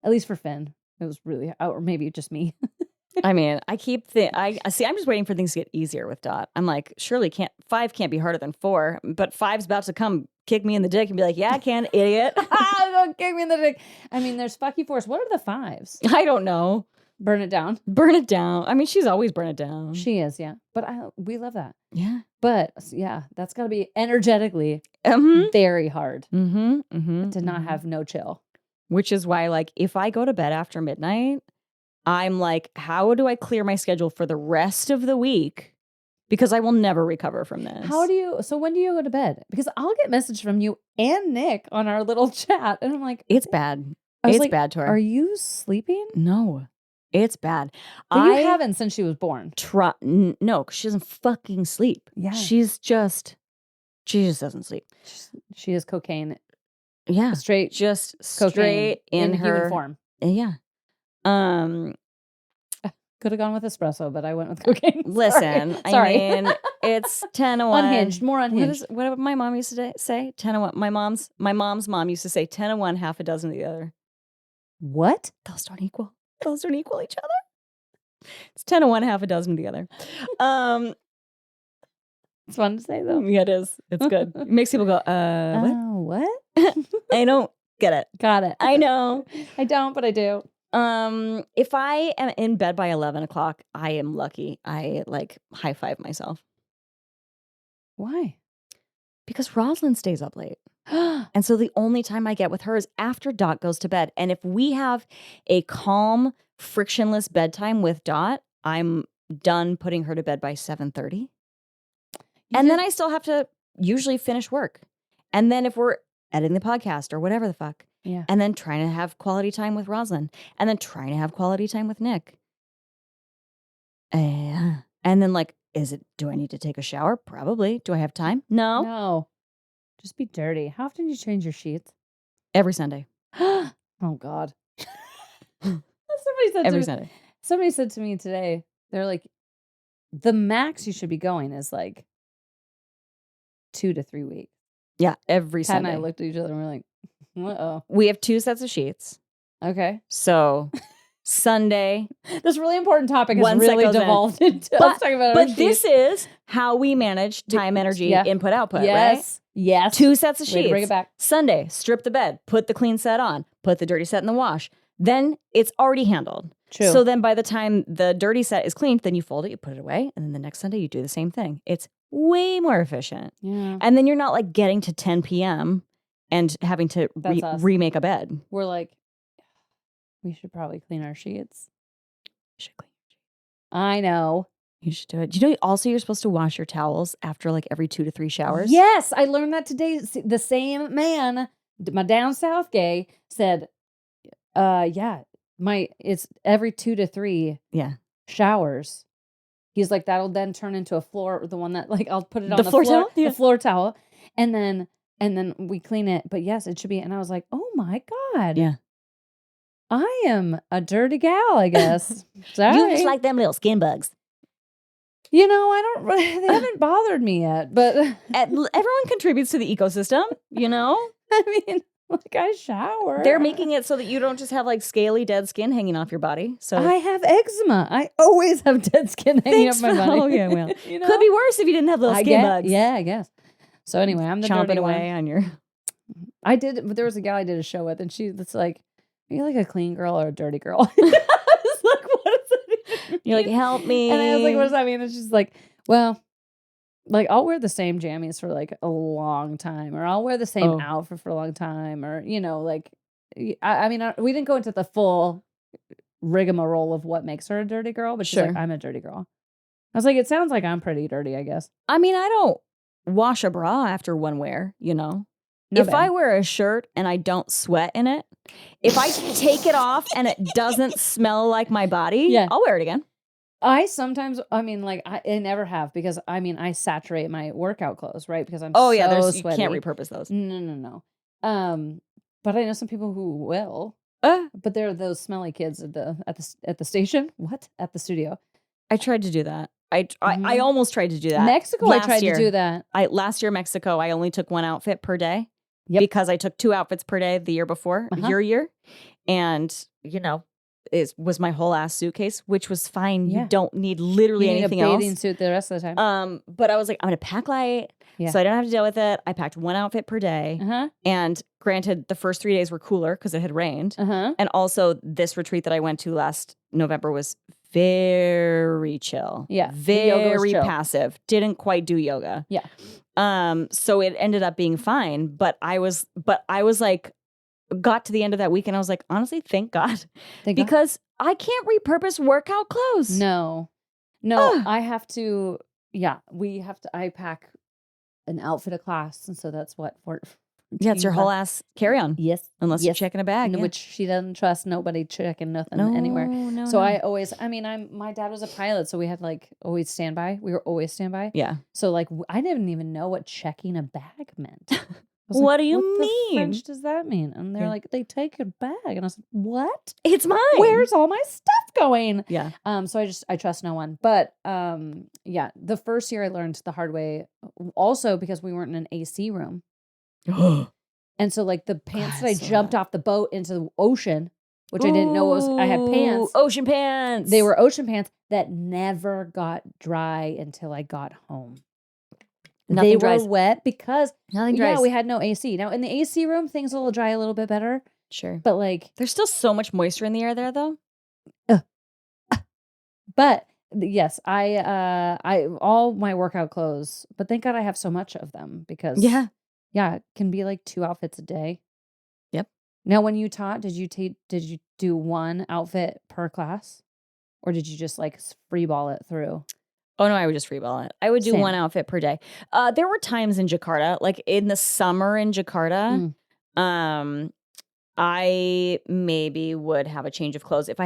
At least for Finn. It was really, or maybe just me. I mean, I see. I'm just waiting for things to get easier with Dot. I'm like, surely 5 can't be harder than 4, but 5's about to come kick me in the dick and be like, yeah, I can, idiot. Don't kick me in the dick. I mean, there's fucky force. What are the 5s? I don't know. Burn it down. Burn it down. I mean, she's always burn it down. She is, yeah. But we love that. Yeah. But yeah, that's got to be energetically very hard to not have no chill. Which is why, like, if I go to bed after midnight, I'm like, how do I clear my schedule for the rest of the week? Because I will never recover from this. So when do you go to bed? Because I'll get message from you and Nick on our little chat. And I'm like, it's bad. It's like, bad to her. Are you sleeping? No, it's bad. But you haven't since she was born. No, because she doesn't fucking sleep. Yeah. She just doesn't sleep. She is cocaine. Yeah. Straight in her human form. Yeah. Could have gone with espresso, but I went with cocaine. Listen, Sorry. I mean, it's 10 of 1. Unhinged, more unhinged. What did my mom used to say? 10 of 1. My mom's mom used to say 10 of 1, half a dozen of the other. What? Those don't equal each other. It's 10 of 1, half a dozen of the other. It's fun to say though. Yeah, it is. It's good. It makes people go, what? what? I don't get it. Got it. I know. I don't, but I do. If I am in bed by 11 o'clock, I am lucky. I like high five myself Why? because Rosalind stays up late. And so the only time I get with her is after Dot goes to bed. And if we have a calm, frictionless bedtime with Dot, I'm done putting her to bed by 7:30. And then I still have to usually finish work. And then if we're editing the podcast or whatever the fuck, Yeah. and then trying to have quality time with Rosalind, and then trying to have quality time with Nick. And then like, do I need to take a shower? Probably. Do I have time? No. No. Just be dirty. How often do you change your sheets? Every Sunday. Oh God. Every Sunday. Somebody said to me today, they're like, the max you should be going is like 2 to 3 weeks. Yeah, every Pat and Sunday. I looked at each other and we're like, uh-oh. We have 2 sets of sheets. Okay. So Sunday. This really important topic has Once that really goes in. devolved into us talking about our But this sheets. is how we manage time, energy, Yeah. input, output, right? Yes. Yes. 2 sets of Way to sheets. bring it back. Sunday, strip the bed, put the clean set on, put the dirty set in the wash. Then it's already handled. True. So then by the time the dirty set is cleaned, then you fold it, you put it away, and then the next Sunday you do the same thing. It's way more efficient. Yeah. And then you're not like getting to 10 p.m. and having to That's us. remake a bed. We're like, we should probably clean our sheets. You should clean. I know. You should do it. Do you know also you're supposed to wash your towels after like every 2 to 3 showers? Yes, I learned that today. The same man, my down south gay, said, yeah, it's every 2 to 3 showers. He's like, that'll then turn into a floor, the one that like I'll put it on the floor towel? Yeah. the floor towel, and then we clean it. But yes, it should be. And I was like, oh my God. Yeah. I am a dirty gal, I guess. Sorry. You just like them little skin bugs. You know, they haven't bothered me yet, but Everyone contributes to the ecosystem, you know? I mean, like I shower. They're making it so that you don't just have like scaly dead skin hanging off your body. So I have eczema. I always have dead skin hanging off my body. Oh, yeah, well. You know? Could be worse if you didn't have little skin bugs. Yeah, I guess. So anyway, I'm the Chomping dirty away one. on your... There was a gal I did a show with, and it's like, are you like a clean girl or a dirty girl? I was like, what does that even mean? You're like, help me. And I was like, what does that mean? And she's like, well, like I'll wear the same jammies for like a long time, or I'll wear the same outfit for a long time, or you know, like I mean, we didn't go into the full rigmarole of what makes her a dirty girl, but she's like, I'm a dirty girl. I was like, it sounds like I'm pretty dirty, I guess. I mean, I don't wash a bra after one wear, you know. No if bad. I wear a shirt and I don't sweat in it, if I take it off and it doesn't smell like my body, I'll wear it again. I sometimes, I mean, like I never have, because I mean, I saturate my workout clothes, right? Because I'm you sweaty. can't repurpose those. No. But I know some people who will. But there are those smelly kids at the station. What? At the studio. I tried to do that. I almost tried to do that. Mexico, I tried to do that. Last year, Mexico, I only took one outfit per day. Yep. Because I took 2 outfits per day the year before, your year. And, you know, it was my whole ass suitcase, which was fine. Yeah. You don't need literally anything else. You need a bathing suit the rest of the time. But I was like, I'm going to pack light so I don't have to deal with it. I packed 1 outfit per day. And granted, the first 3 days were cooler because it had rained. And also this retreat that I went to last November was very chill. Yeah. Very passive. Didn't quite do yoga. Yeah. So it ended up being fine, but I was like, got to the end of that week and I was like, honestly, thank God. Because I can't repurpose workout clothes. No, I have to, I pack an outfit of class. And so that's what it's your whole ass carry on. Yes. Unless you're checking a bag. Which she doesn't trust nobody checking nothing anywhere. So I always, I mean, my dad was a pilot, so we had like always standby. We were always standby. Yeah. So like, I didn't even know what checking a bag meant. What do you mean? mean? French does that mean? And they're like, they take your bag. And I was like, what? It's mine. Where's all my stuff going? Yeah. So I trust no one. But the first year I learned the hard way, also because we weren't in an AC room. And so like the pants that I jumped off the boat into the ocean, which I didn't know I had pants. Ocean pants. They were ocean pants that never got dry until I got home. Nothing they dries. were wet because Nothing dries. we had no AC. Now in the AC room, things will dry a little bit better. Sure. But like, There's still so much moisture in the air there, though. but yes, I all my workout clothes, but thank God I have so much of them because Yeah. it can be like 2 outfits a day. Yep. Now, when you taught, did you do one outfit per class, or did you just like free ball it through? Oh no, I would just freeball it. I would do Same. one outfit per day. There were times in Jakarta, like in the summer in Jakarta, I maybe would have a change of clothes. If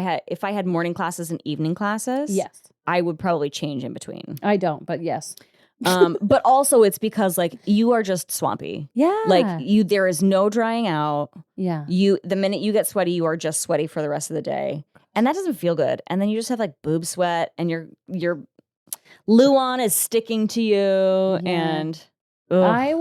I had morning classes and evening classes, Yes, I would probably change in between. I don't, but yes. But also it's because like you are just swampy. Yeah. Like there is no drying out. Yeah. The minute you get sweaty, you are just sweaty for the rest of the day. And that doesn't feel good. And then you just have like boob sweat and your Luan is sticking to you and ugh. I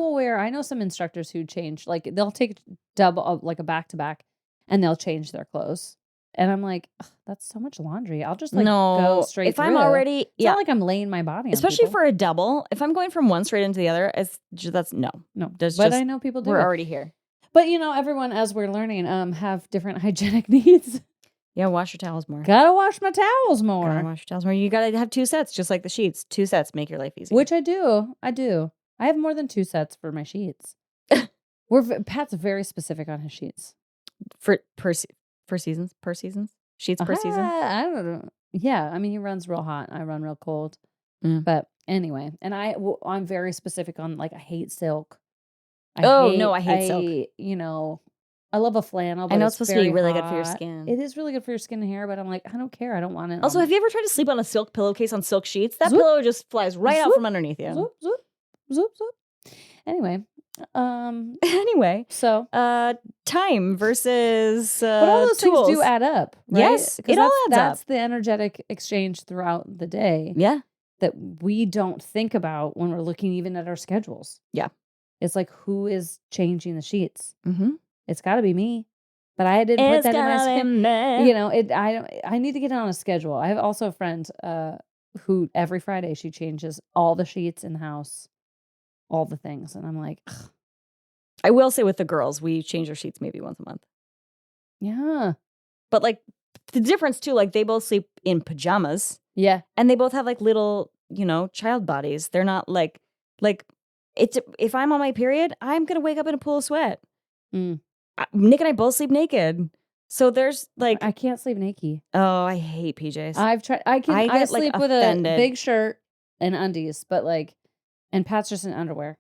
know some instructors who change, like they'll take double, like a back-to-back, and they'll change their clothes. And I'm like, that's so much laundry. I'll just like go straight if through. I'm already, it's not like I'm laying my body on especially people. for a double. If I'm going from one straight into the other, that's no. But I know people do. We're already here. But everyone, as we're learning, have different hygienic needs. Yeah, wash your towels more. Gotta wash my towels more. Gotta wash your towels more. You gotta have 2 sets, just like the sheets. 2 sets make your life easy. Which I do. I have more than 2 sets for my sheets. Pat's very specific on his sheets. Per seasons? Sheets per season? I don't know. Yeah, I mean, he runs real hot. I run real cold. But anyway, and I'm very specific on, like, I hate silk. I hate silk. I love a flannel, but I know it's supposed to be really good for your hot. skin. It is really good for your skin and hair, but I'm like, I don't care. I don't want it. Also, have you ever tried to sleep on a silk pillowcase on silk sheets? That pillow just flies right out from underneath you. Zoop, zoop, zoop, zoop. Anyway. So time versus but all those tools. things do add up, right? Yes, it all adds up. That's the energetic exchange throughout the day. Yeah. That we don't think about when we're looking even at our schedules. Yeah. It's like, who is changing the sheets? Mm-hmm. It's got to be me. But I didn't put that in my schedule. I need to get it on a schedule. I have also a friend who every Friday she changes all the sheets in the house, all the things. And I'm like, ugh. I will say with the girls, we change our sheets maybe once a month. Yeah. But like the difference too, like they both sleep in pajamas. Yeah. And they both have like little, child bodies. They're not like if I'm on my period, I'm going to wake up in a pool of sweat. Nick and I both sleep naked. So there's like I can't sleep naked. Oh, I hate PJs. I've tried. I sleep with a big shirt and undies, but like, and Pat's just in underwear.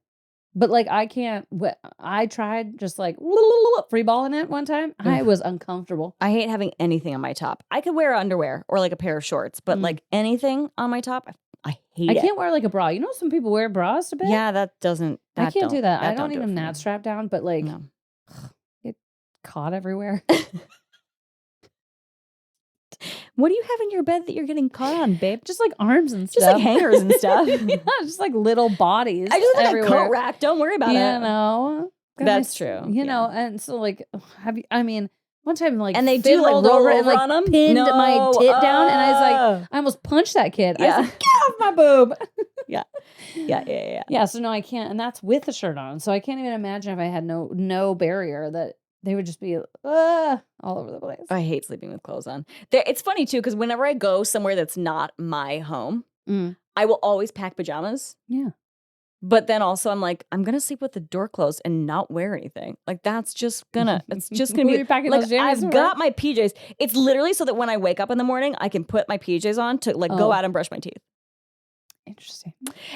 But like, I can't. I tried just like free balling it one time. I was uncomfortable. I hate having anything on my top. I could wear underwear or like a pair of shorts, but like anything on my top, I hate it. I can't wear like a bra. You know, some people wear bras to bed. Yeah, that doesn't. I can't do that. I don't even nap strap down, but like, get caught everywhere. What do you have in your bed that you're getting caught on, babe? Just like arms and stuff. Just like hangers and stuff. Yeah, just like little bodies. I just have everywhere. a coat rack. Don't worry about it. That's true. And so like, one time like, and they do like roll over and like pinned my tit down, and I was like, I almost punched that kid. Yeah. I was like, get off my boob. Yeah. So no, I can't, and that's with the shirt on. So I can't even imagine if I had no barrier that they would just be all over the place. I hate sleeping with clothes on. It's funny too, because whenever I go somewhere that's not my home, I will always pack pajamas. Yeah. But then also I'm like, I'm going to sleep with the door closed and not wear anything. Like it's just going to be packing like, those jammies I've got my PJs. It's literally so that when I wake up in the morning, I can put my PJs on to like go out and brush my teeth. Interesting.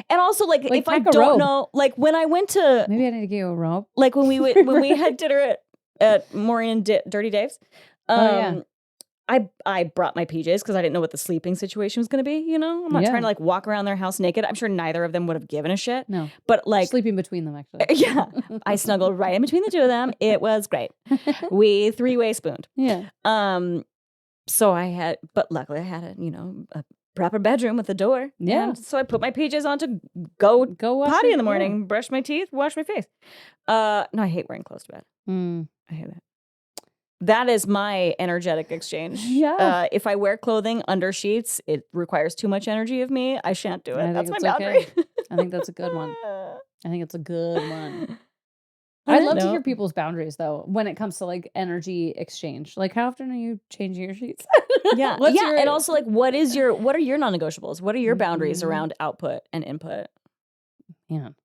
And also like if I don't know, like when I went to, maybe I need to get you a robe. Like when we had dinner at Maureen and Dirty Dave's, I brought my PJs because I didn't know what the sleeping situation was going to be. I'm not trying to like walk around their house naked. I'm sure neither of them would have given a shit. No, but like sleeping between them actually. Yeah, I snuggled right in between the two of them. It was great. We 3-way spooned. Yeah. So but luckily I had a proper bedroom with a door. Yeah. And so I put my PJs on to go potty in the morning, brush my teeth, wash my face. No, I hate wearing clothes to bed. I hate that. That is my energetic exchange. Yeah. If I wear clothing under sheets, it requires too much energy of me. I shan't do it. I think That's my it's boundary. okay. I think that's a good one. I think it's a good one. On I'd that love to hear note- people's boundaries though when it comes to like energy exchange. Like how often are you changing your sheets? Yeah. What's yeah. your- And also like what are your non-negotiables? What are your boundaries Mhm. around output and input? Man,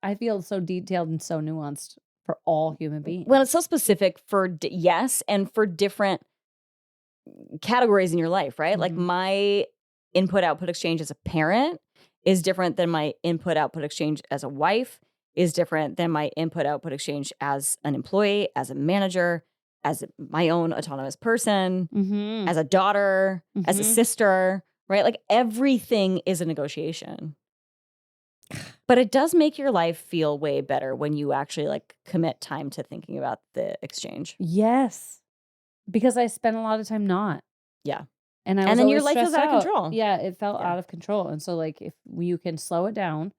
I feel so detailed and so nuanced for all human beings. Well, it's so specific for yes, and for different categories in your life, right? Like Mhm. my input output exchange as a parent is different than my input output exchange as a wife, is different than my input output exchange as an employee, as a manager, as my own autonomous person, Mhm. as a daughter, as a Mhm. sister, right? Like everything is a negotiation. But it does make your life feel way better when you actually like commit time to thinking about the exchange. Yes. Because I spent a lot of time not. Yeah. And I was And then your always life feels stressed out of control. Yeah, it felt Yeah. out of control. And so like if you can slow it down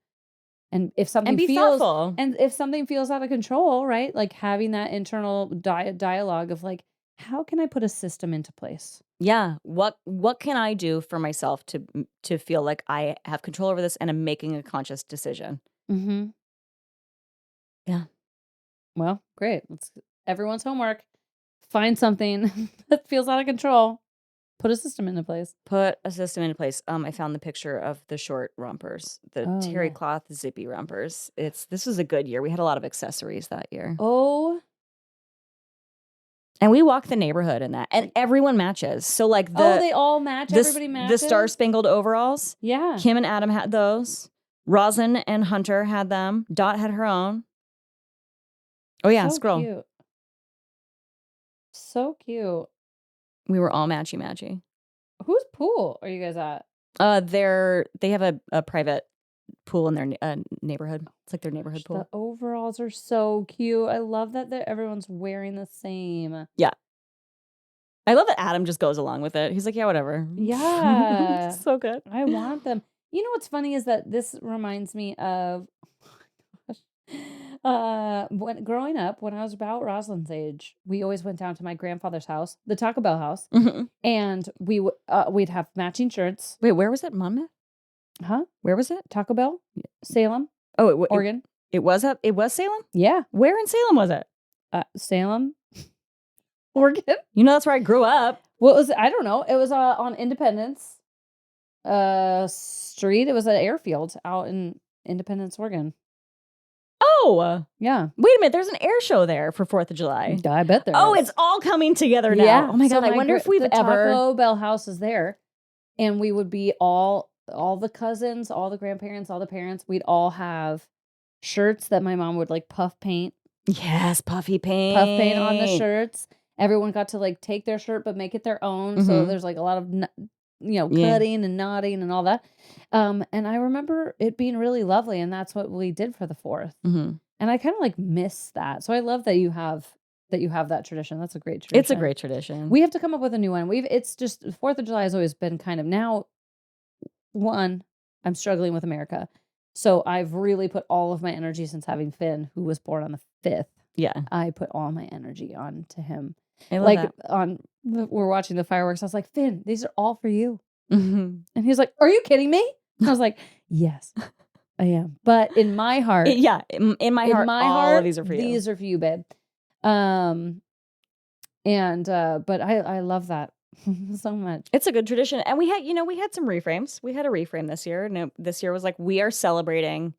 and if something And be feels thoughtful. and if something feels out of control, right? Like having that internal dialogue of like, how can I put a system into place? Yeah. What can I do for myself to feel like I have control over this and I'm making a conscious decision? Mm-hmm. Yeah. Well, great. Let's everyone's homework. Find something that feels out of control. Put a system into place. Put a system into place. I found the picture of the short rompers, the Oh, terry yeah. cloth zippy rompers. This was a good year. We had a lot of accessories that year. Oh, And we walked the neighborhood in that. And everyone matches. So like they all match. the Everybody matches. the Star Spangled overalls. Yeah. Kim and Adam had those. Rosin and Hunter had them. Dot had her own. Oh yeah, So scroll. cute. So cute. We were all matchy. Whose pool are you guys at? They have a private pool in their neighborhood. It's like their neighborhood The pool. overalls are so cute. I love that everyone's wearing the same. Yeah. I love that Adam just goes along with it. He's like, yeah, whatever. Yeah. So good. I want them. You know what's funny is that this reminds me of when growing up, when I was about Rosalind's age, we always went down to my grandfather's house, the Taco Bell house, Mhm. and we'd have matching shirts. Wait, where was it, Monmouth? Huh? Where was it? Taco Bell? Salem, Oh, Oregon. it was Salem? Yeah. Where in Salem was it? Salem, Oregon. You know, that's where I grew up. What was it? I don't know. It was on Independence Street. It was an airfield out in Independence, Oregon. Oh, Yeah. wait a minute. There's an air show there for 4th of July. I bet there Oh, is. it's all coming together now. Yeah. Oh my So God. I wonder if we've the ever. Taco Bell house is there. And we would be all the cousins, all the grandparents, all the parents, we'd all have shirts that my mom would like puff paint Yes, puffy paint. on the shirts. Everyone got to like take their shirt but make it their own. So Mhm. there's like a lot of Yeah. cutting and knotting and all that. And I remember it being really lovely, and that's what we did for the 4th. Mhm. And I kind of like miss that. So I love that you have that tradition. That's a great tradition. It's a great tradition. We have to come up with a new one. It's just 4th of July has always been kind of now. One, I'm struggling with America. So I've really put all of my energy since having Finn, who was born on the 5th. Yeah. I put all my energy on to him. I love Like that. we're watching the fireworks. I was like, Finn, these are all for you. Mhm. And he was like, are you kidding me? I was like, yes, I am. But in my heart, Yeah. In my heart, all of these are for you. These are for you, babe. But I love that so much. It's a good tradition. And we had some reframes. We had a reframe this year. No, this year was like, we are celebrating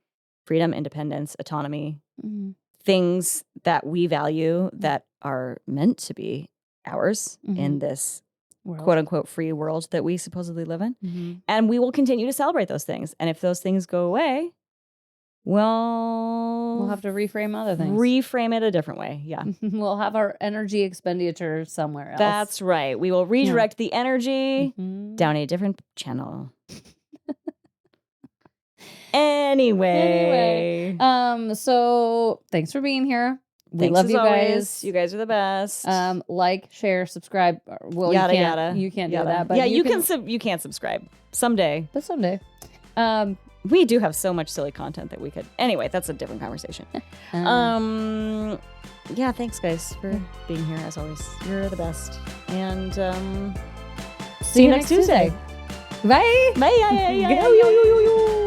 freedom, independence, autonomy, Mhm. things that we value that are meant to be ours in Mhm. this World. quote unquote free world that we supposedly live in. Mhm. And we will continue to celebrate those things. And if those things go away, well, We'll have to reframe other things. reframe it a different way. Yeah. We'll have our energy expenditure somewhere else. That's right. We will redirect the energy Mhm. down a different channel. Anyway. So thanks for being here. We Thanks love as you always. guys. You guys are the best. Like, share, subscribe. Well, yada you can't. yada. You can't yada. do that, but yeah, you can't subscribe someday. But someday. We do have so much silly content that we could. Anyway, that's a different conversation. Yeah, Yeah, thanks guys for being here as always. You're the best. And see you next Tuesday. Bye. Bye. Yo, yo, yo, yo, yo.